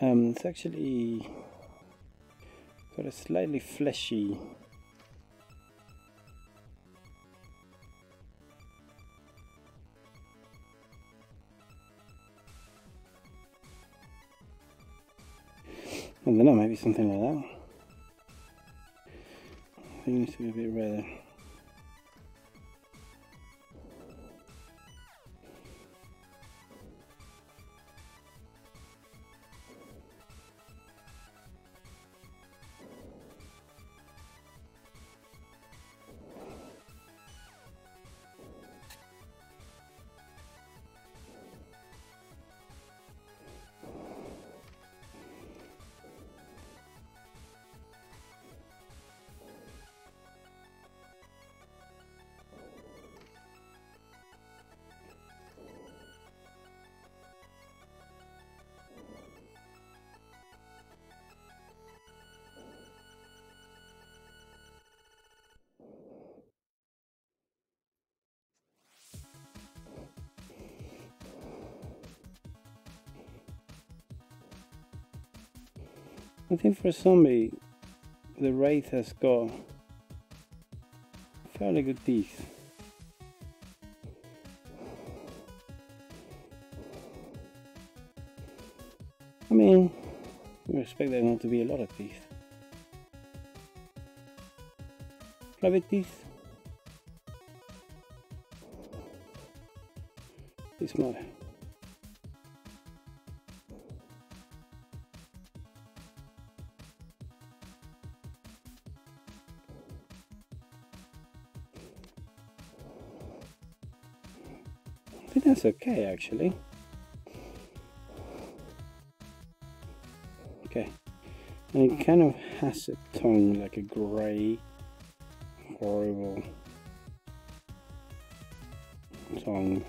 It's actually got a slightly fleshy I don't know, maybe something like that. I think it needs to be a bit redder. I think for a zombie, the Wraith has got fairly good teeth. I mean, we expect there not to be a lot of teeth. Rabbit teeth. Be smart. I think that's okay actually. Okay, and it kind of has a tongue like a grey, horrible tongue,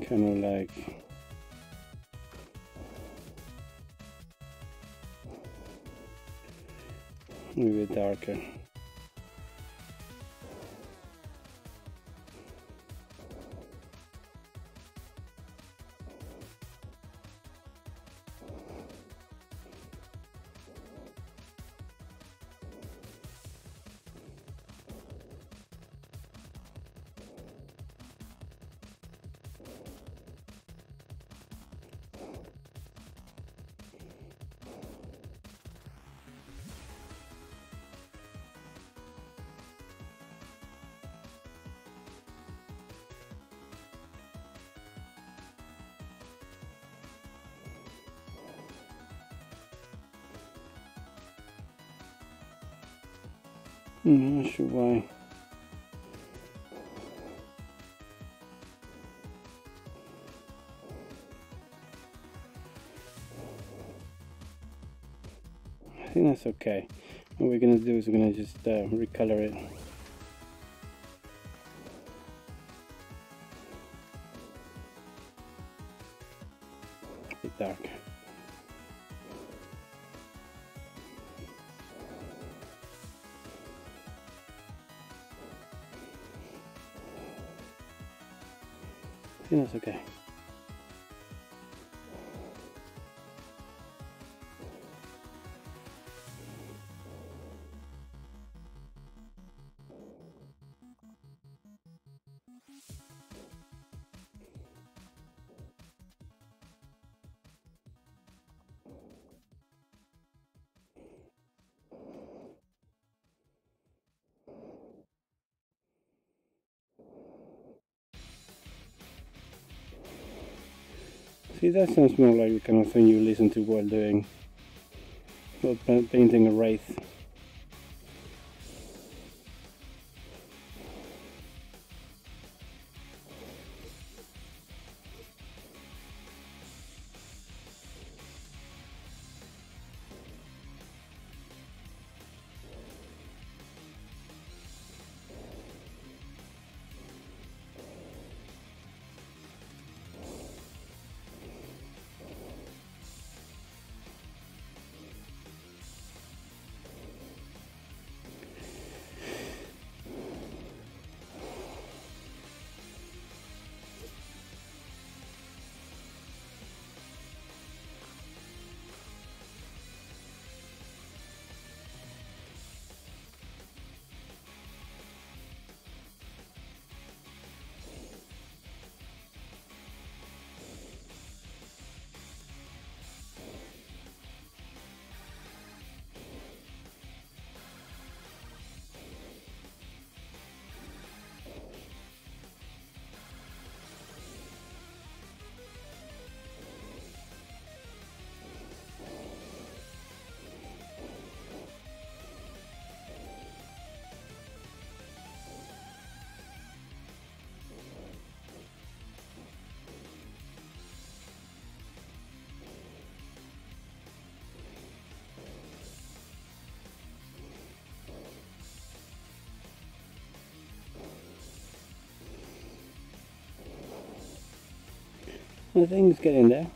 kind of like maybe darker. I'm not sure why. I think that's okay. What we're gonna do is we're gonna just recolor it. A bit dark. I think that's okay. See, that sounds more like the kind of thing you listen to while doing, while painting a wraith. I think it's getting there.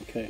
Okay.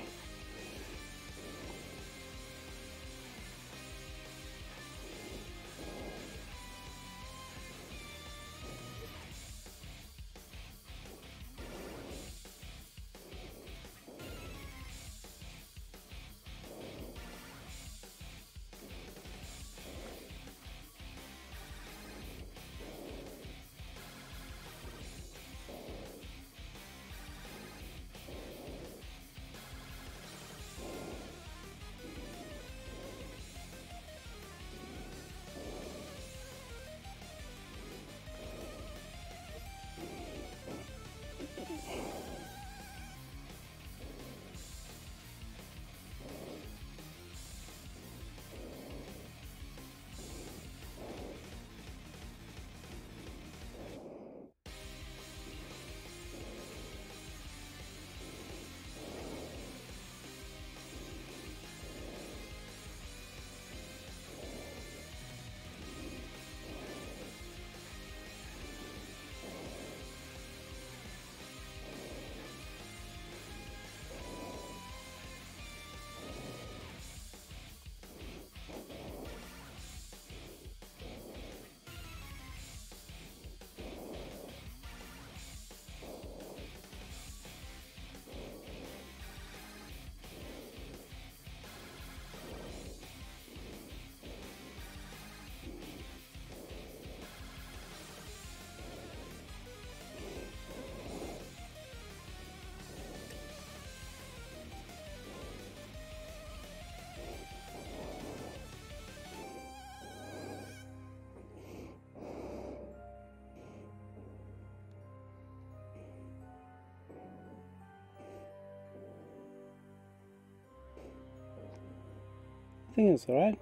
think it's alright.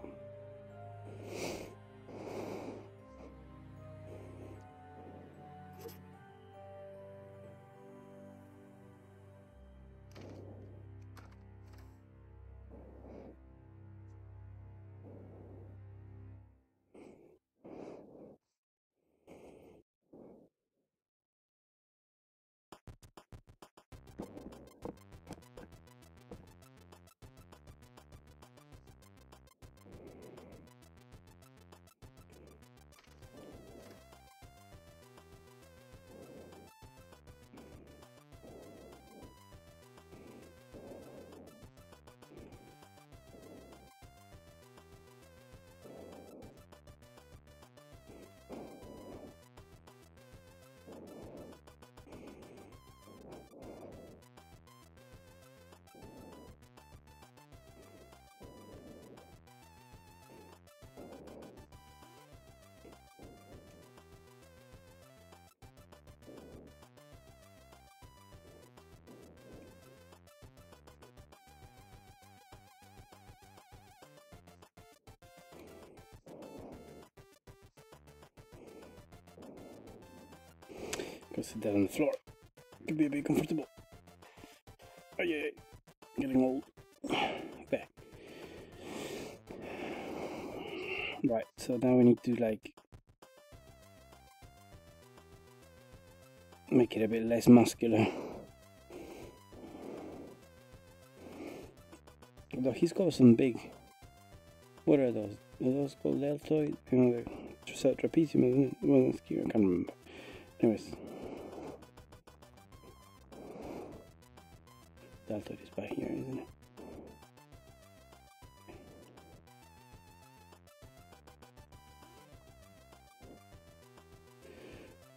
Go sit down on the floor. Could be a bit comfortable. Oh yeah, getting old. Okay. Right, so now we need to like make it a bit less muscular. Although he's got some big. What are those? Are those called deltoid? You know, the trapezium, isn't it? Well, it's here, I can't remember. Anyways. Deltoid is by here, isn't it?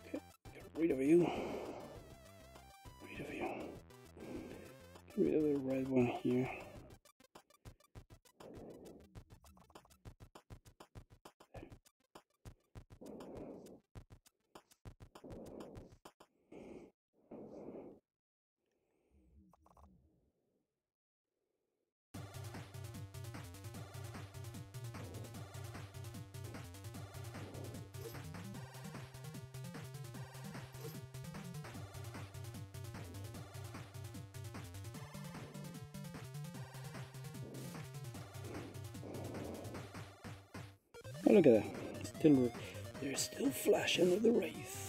Okay, get rid of you. Rid of you. Get rid of the red one here. Oh, look at that. They're still flash under the wraith.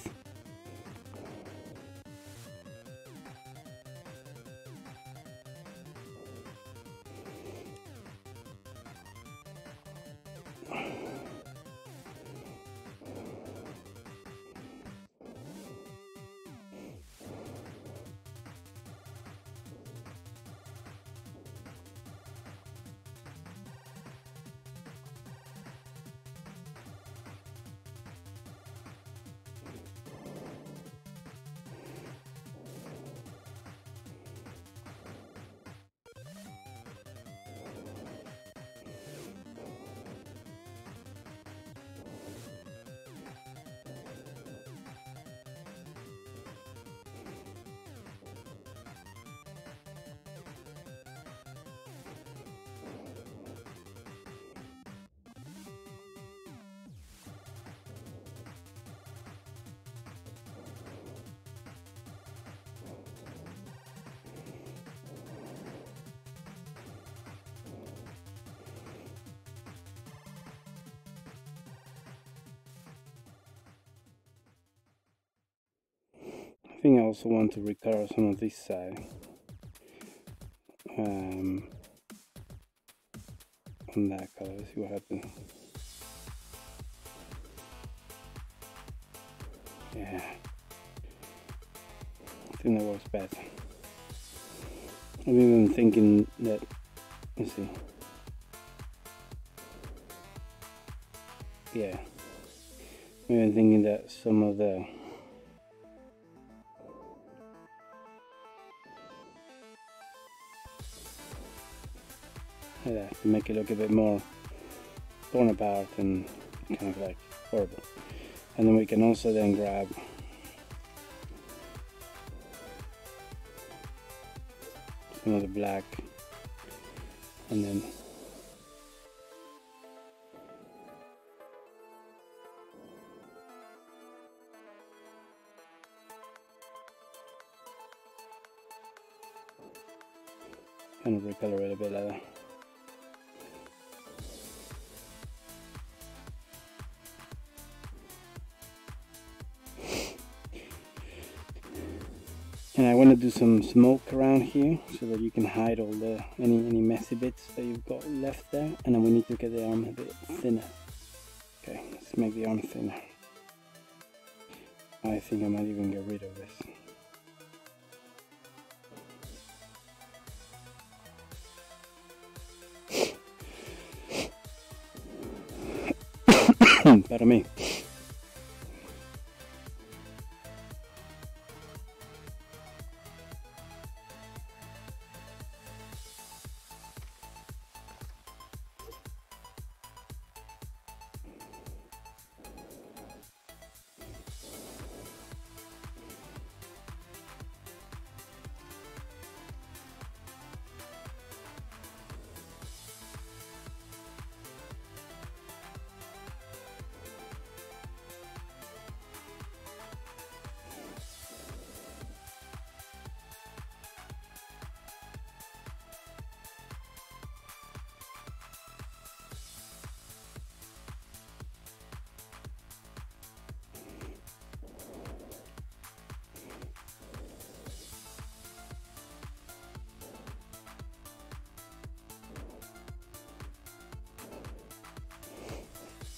I think I also want to recover some of this side. On that color, let's see what happens. Yeah, I think that works better. I'm even thinking that, let's see. Yeah, I'm even thinking that some of the to make it look a bit more torn apart and kind of like horrible. And then we can also then grab some of the black and then kind of recolor it a bit like that. And I want to do some smoke around here so that you can hide all the any messy bits that you've got left there. And then we need to get the arm a bit thinner. Okay, let's make the arm thinner. I think I might even get rid of this. Pardon me.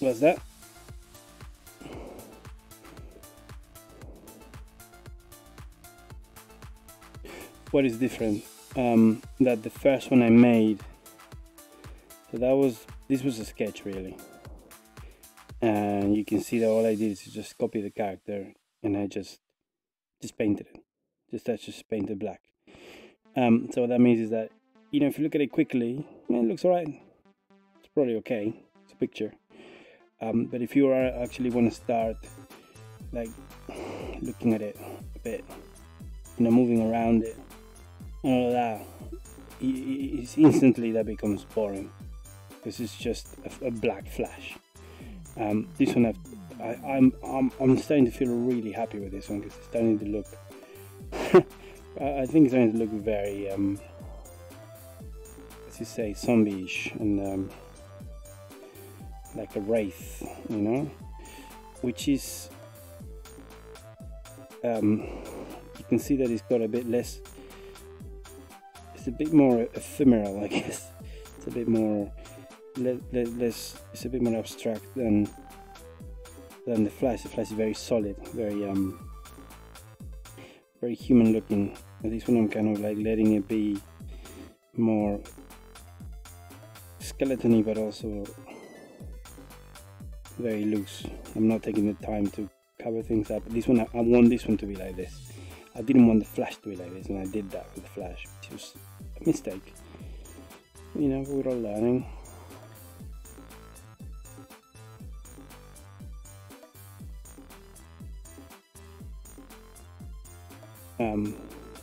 What's that? What is different? That the first one I made, so this was a sketch really, and you can see that all I did is just copy the character and I just painted it. Just painted black. So what that means is that, you know, if you look at it quickly, it looks alright. It's probably okay. It's a picture. But if you are actually want to start like looking at it a bit, you know, moving around it and all of that, it's instantly that becomes boring because it's just a black flash. This one I'm starting to feel really happy with this one because it's starting to look I think it's starting to look very as you say, zombie-ish and like a wraith, you know, which is you can see that it's got a bit less, it's a bit more ephemeral, I guess. It's a bit more less, it's a bit more abstract than the Flash. The Flash is very solid, very very human looking. And this one I'm kind of like letting it be more skeleton-y, but also very loose. I'm not taking the time to cover things up. This one, I want this one to be like this. I didn't want the Flash to be like this, and I did that with the Flash, which was a mistake. You know, we're all learning.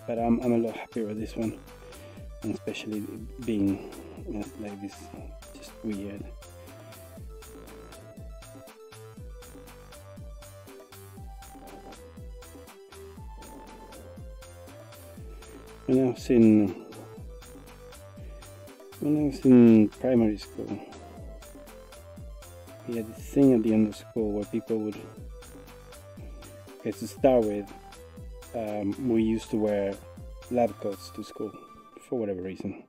But I'm a lot happier with this one, and especially being like this, just weird. When I was in primary school, we had this thing at the end of school where people would, okay, to start with, we used to wear lab coats to school for whatever reason.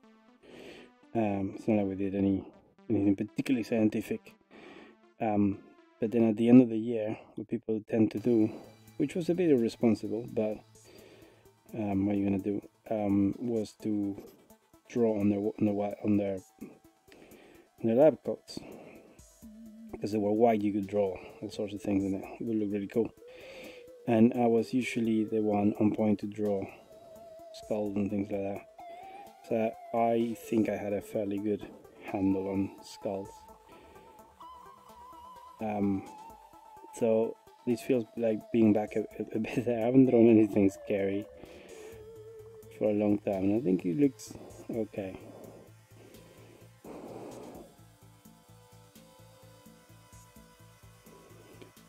It's not like we did anything particularly scientific. But then at the end of the year, what people tend to do, which was a bit irresponsible, but what are you gonna do? Was to draw on their lab coats, because they were white. You could draw all sorts of things in it. It would look really cool. And I was usually the one on point to draw skulls and things like that. So I think I had a fairly good handle on skulls. So this feels like being back a bit there. I haven't drawn anything scary for a long time, and I think it looks okay.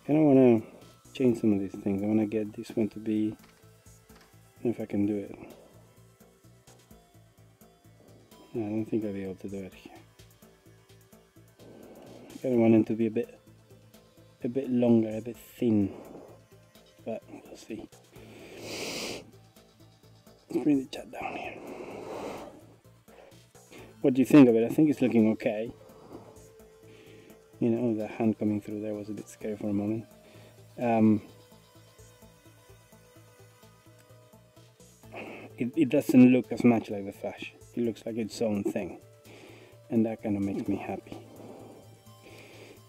Kind of want to change some of these things. I want to get this one to be, I don't know if I can do it. No, I don't think I'll be able to do it here. I kind of want it to be a bit longer, a bit thin, but we'll see. Let's bring the chat down here. What do you think of it? I think it's looking okay. You know, the hand coming through there was a bit scary for a moment. It doesn't look as much like the Flash. It looks like its own thing, and that kind of makes me happy.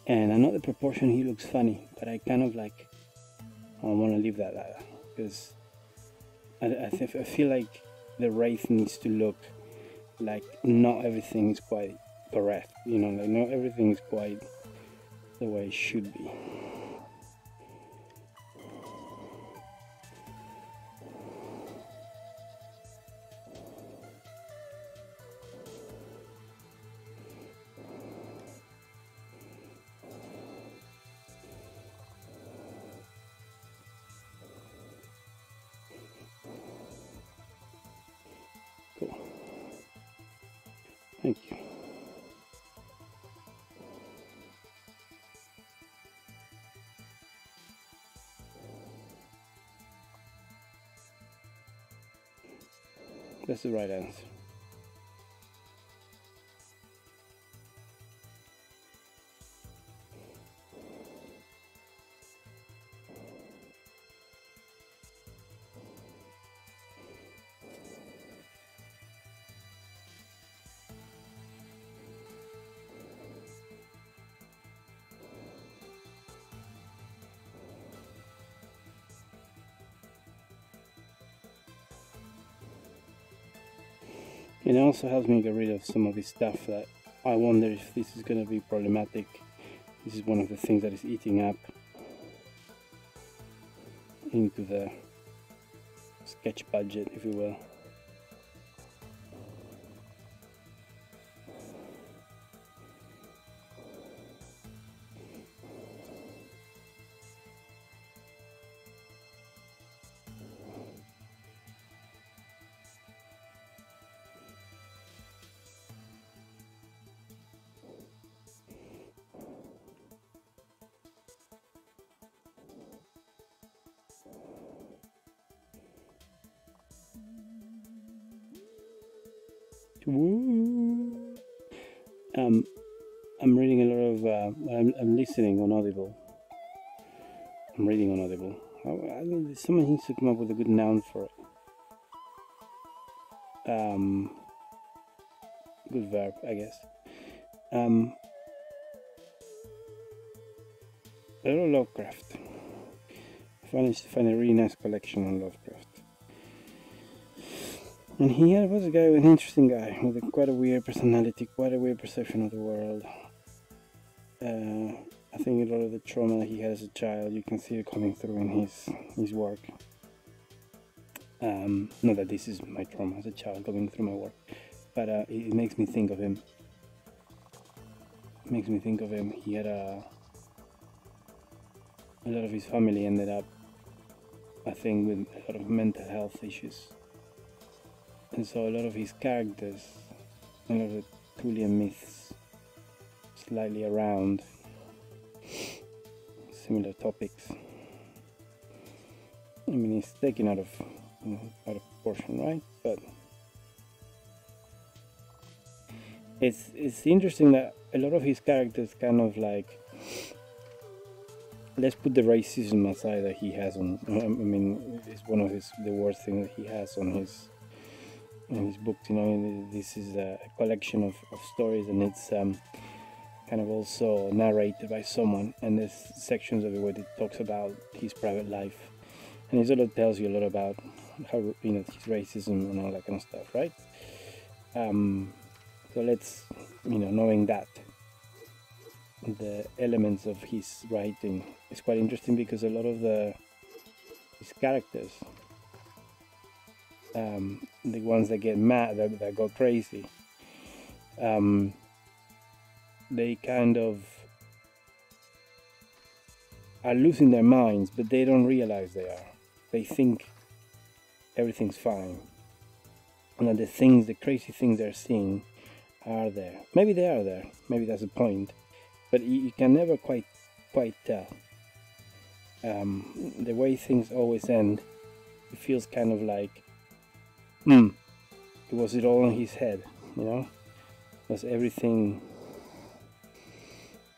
And I know the proportion he looks funny, but I kind of like, I want to leave that like that, because I feel like the Wraith needs to look like not everything is quite correct, you know, like not everything is quite the way it should be. Cool. Thank you. That's the right answer. It also helps me get rid of some of this stuff that I wonder if this is going to be problematic. This is one of the things that is eating up into the sketch budget, if you will. Woo! I'm reading a lot of. I'm listening on Audible. I'm reading on Audible. Someone needs to come up with a good noun for it. Good verb, I guess. A lot of Lovecraft. I managed to find a really nice collection on Lovecraft. And he was a guy, an interesting guy, with quite a weird personality, quite a weird perception of the world. I think a lot of the trauma that he had as a child, you can see it coming through in his work. Not that this is my trauma as a child coming through my work, but it makes me think of him. It makes me think of him. He had a lot of his family ended up, I think, with a lot of mental health issues. And so a lot of his characters, a lot of the Thulian myths, slightly around similar topics. I mean, it's taken out of proportion, right? But it's interesting that a lot of his characters kind of like, let's put the racism aside that he has on. I mean, it's one of the worst things that he has on his books. You know, this is a collection of stories, and it's kind of also narrated by someone, and there's sections of it where it talks about his private life, and it sort of tells you a lot about how, you know, his racism and all that kind of stuff, right? So let's, you know, knowing that, the elements of his writing is quite interesting, because a lot of his characters, the ones that get mad, that go crazy, they kind of are losing their minds, but they don't realize they are. They think everything's fine, and that the crazy things they're seeing are there. Maybe they are there. Maybe that's the point. But you can never quite tell. The way things always end, it feels kind of like, was it all in his head, you know? Was everything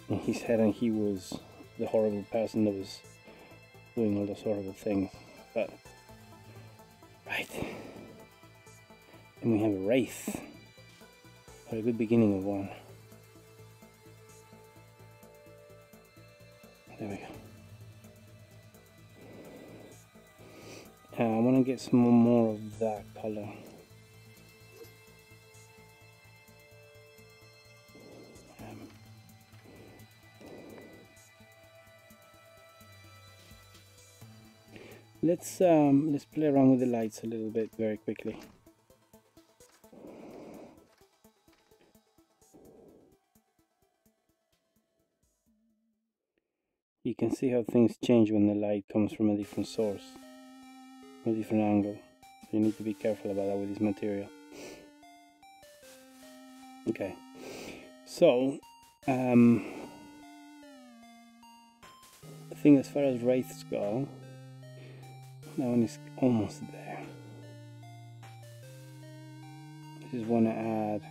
in his head and he was the horrible person that was doing all those horrible things? But, right. And we have a wraith. Or a good beginning of one. There we go. I want to get some more of that color. Let's play around with the lights a little bit very quickly. You can see how things change when the light comes from a different source, a different angle. So you need to be careful about that with this material. Okay, so I think as far as wraiths go, that one is almost there. I just want to add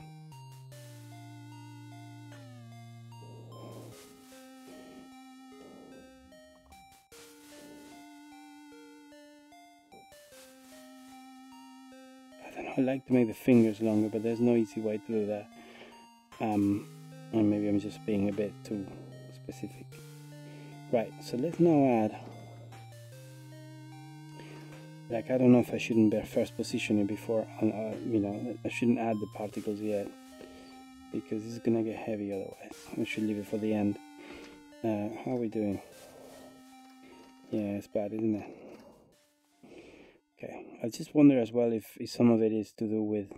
I like to make the fingers longer, but there's no easy way to do that. And maybe I'm just being a bit too specific. Right, so let's now add, like, I don't know if I shouldn't bear first positioning before, you know, I shouldn't add the particles yet, because this is gonna get heavy otherwise. I should leave it for the end. How are we doing? Yeah, it's bad, isn't it? Okay, I just wonder as well if some of it is to do with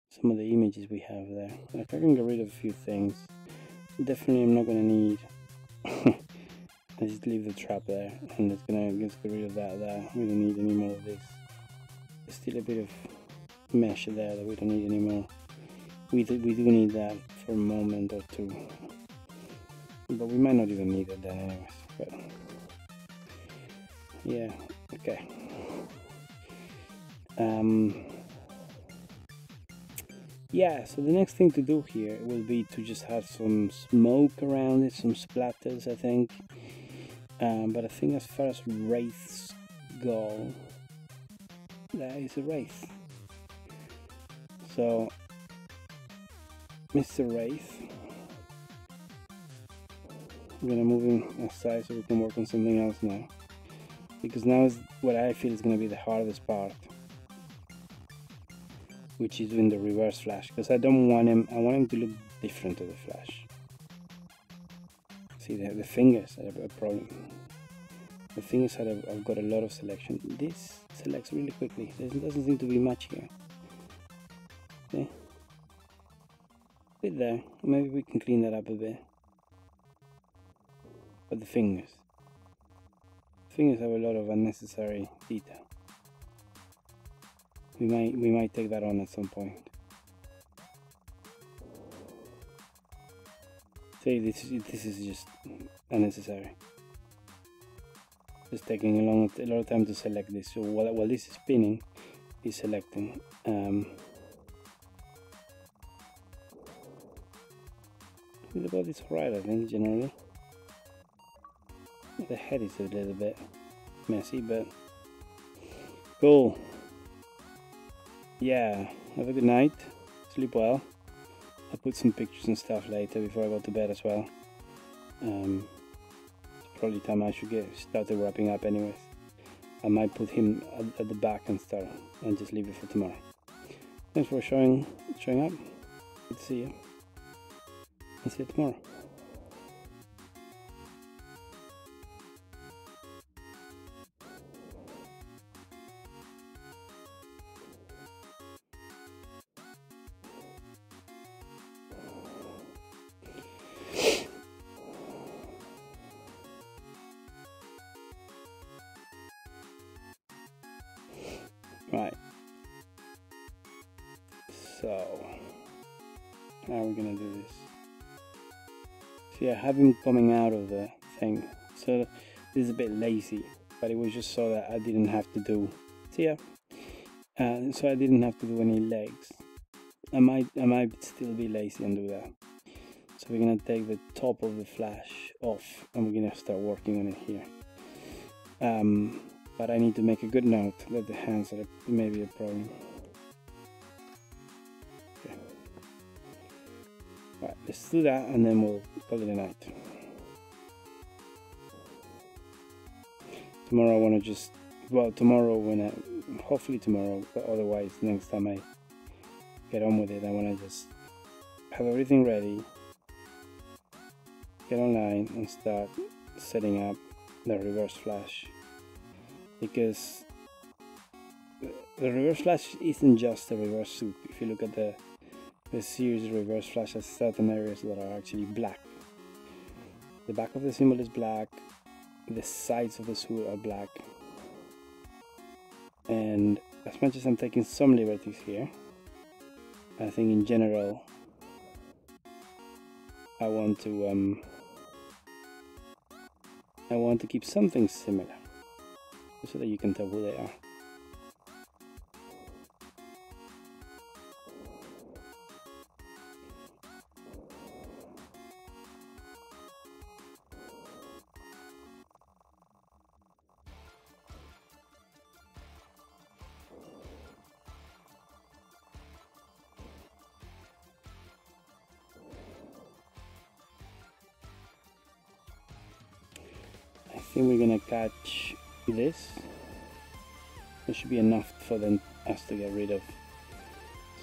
some of the images we have there. Like, I can get rid of a few things. Definitely I'm not going to need I just leave the trap there, and it's gonna just get rid of that. We don't need any more of this. There's still a bit of mesh there that we don't need anymore. We do need that for a moment or two, but we might not even need it then anyways. But yeah, okay. Yeah, so the next thing to do here will be to just have some smoke around it, some splatters, I think. But I think as far as wraiths go, that is a wraith. So, Mr. Wraith, I'm gonna move him aside so we can work on something else now. Because now is what I feel is gonna be the hardest part, which is doing the reverse flash, because I don't want him, I want him to look different to the flash. See, the fingers have a problem. The thing is that I've got a lot of selection. This selects really quickly. There doesn't seem to be much here. Okay. Bit there. Maybe we can clean that up a bit. But the fingers have a lot of unnecessary detail. We might take that on at some point. See, this is just unnecessary. Just taking a lot of time to select this. So while this is spinning, it's selecting. The body's alright, I think, generally. The head is a little bit messy, but cool. Yeah, have a good night. Sleep well. I'll put some pictures and stuff later before I go to bed as well. It's probably time I should get started wrapping up anyways. I might put him at the back and just leave it for tomorrow. Thanks for showing up. Good to see you. I'll see you tomorrow. Right. So how are we gonna do this? See, I have him coming out of the thing, so this is a bit lazy, but it was just so that I didn't have to do. See ya. So I didn't have to do any legs. I might still be lazy and do that. So we're gonna take the top of the flash off, and we're gonna start working on it here. But I need to make a good note that the hands are maybe a problem. Okay. Alright, let's do that, and then we'll call it a night. Tomorrow I want to just, well, tomorrow hopefully tomorrow, but otherwise next time I get on with it, I want to just have everything ready, get online and start setting up the reverse flash, because the reverse flash isn't just a reverse soup. If you look at the series reverse flash, has certain areas that are actually black. The back of the symbol is black, the sides of the soup are black, and as much as I'm taking some liberties here, I think in general I want to keep something similar so that you can tell who they are. I think we're gonna catch this. There should be enough for us to get rid of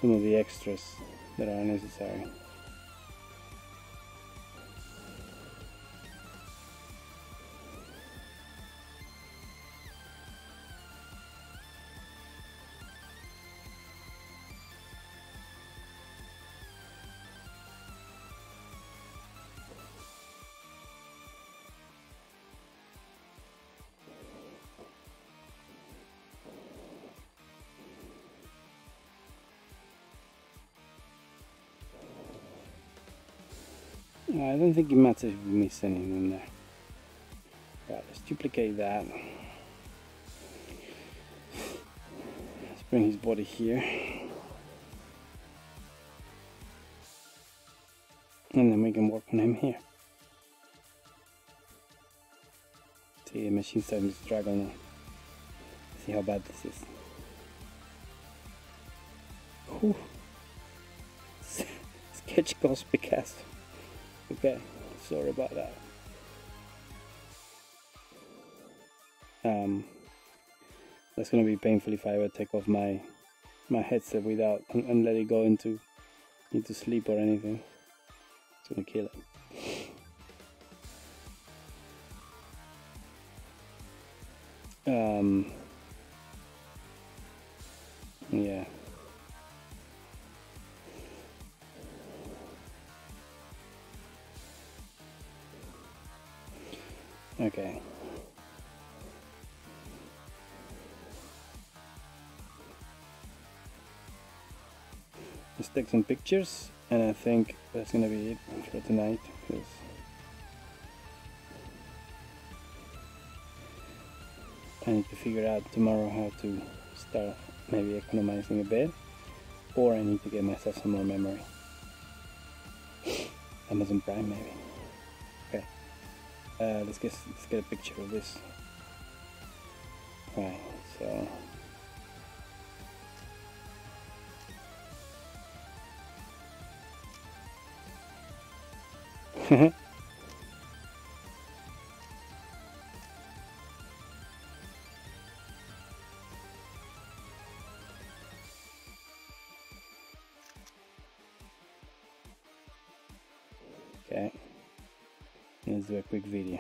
some of the extras that are unnecessary. I don't think it matters if we miss anything there. Right, let's duplicate that. Let's bring his body here. And then we can work on him here. See, the machine starting to struggle now. See how bad this is. Whew. Sketch cost Picasso. Okay, sorry about that. That's gonna be painful if I ever take off my headset without and let it go into sleep or anything. It's gonna kill it. Yeah. Okay. Let's take some pictures, and I think that's gonna be it for tonight. Because I need to figure out tomorrow how to start maybe economizing a bit, or I need to get myself some more memory. Amazon Prime maybe. Okay. Let's get a picture of this. Right, so okay, let's do a quick video.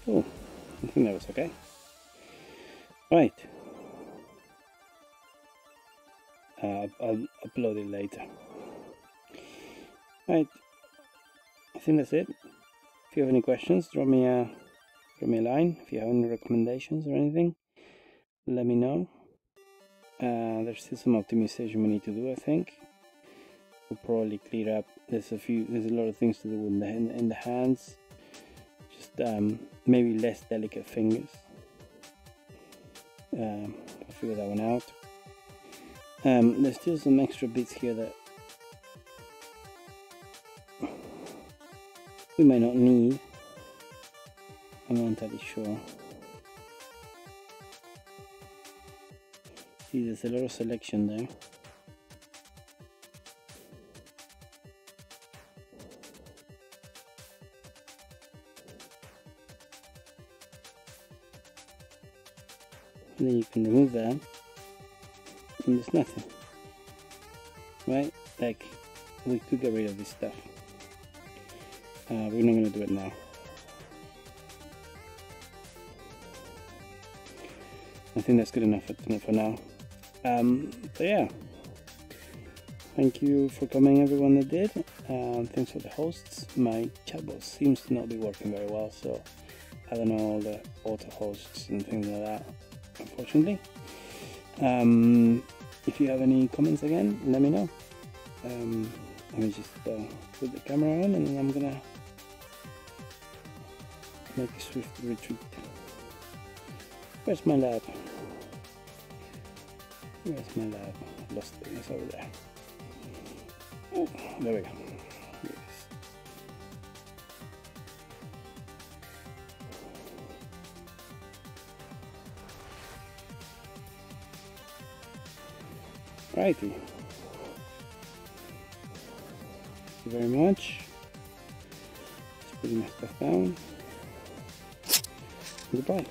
Oh, I think that was okay. Right. I'll upload it later. Right. I think that's it. If you have any questions, drop me a line. If you have any recommendations or anything, let me know. There's still some optimization we need to do, I think. We'll probably clear up. There's a lot of things to do in the hands. Just maybe less delicate fingers. I'll figure that one out. There's still some extra bits here that we might not need. I'm not entirely sure. See, there's a lot of selection there. And then you can remove that, and there's nothing, right? Like, we could get rid of this stuff. We're not going to do it now. I think that's good enough for now. But yeah, thank you for coming, everyone that did. Thanks for the hosts. My chatbot seems to not be working very well, so I don't know all the auto hosts and things like that, unfortunately. If you have any comments again, let me know. Let me just put the camera on, and then I'm gonna make a swift retreat. Where's my lab? Where's my lab? Lost it. It's over there. Oh, there we go. Yes. Righty. Thank you very much. Just putting my stuff down. Goodbye.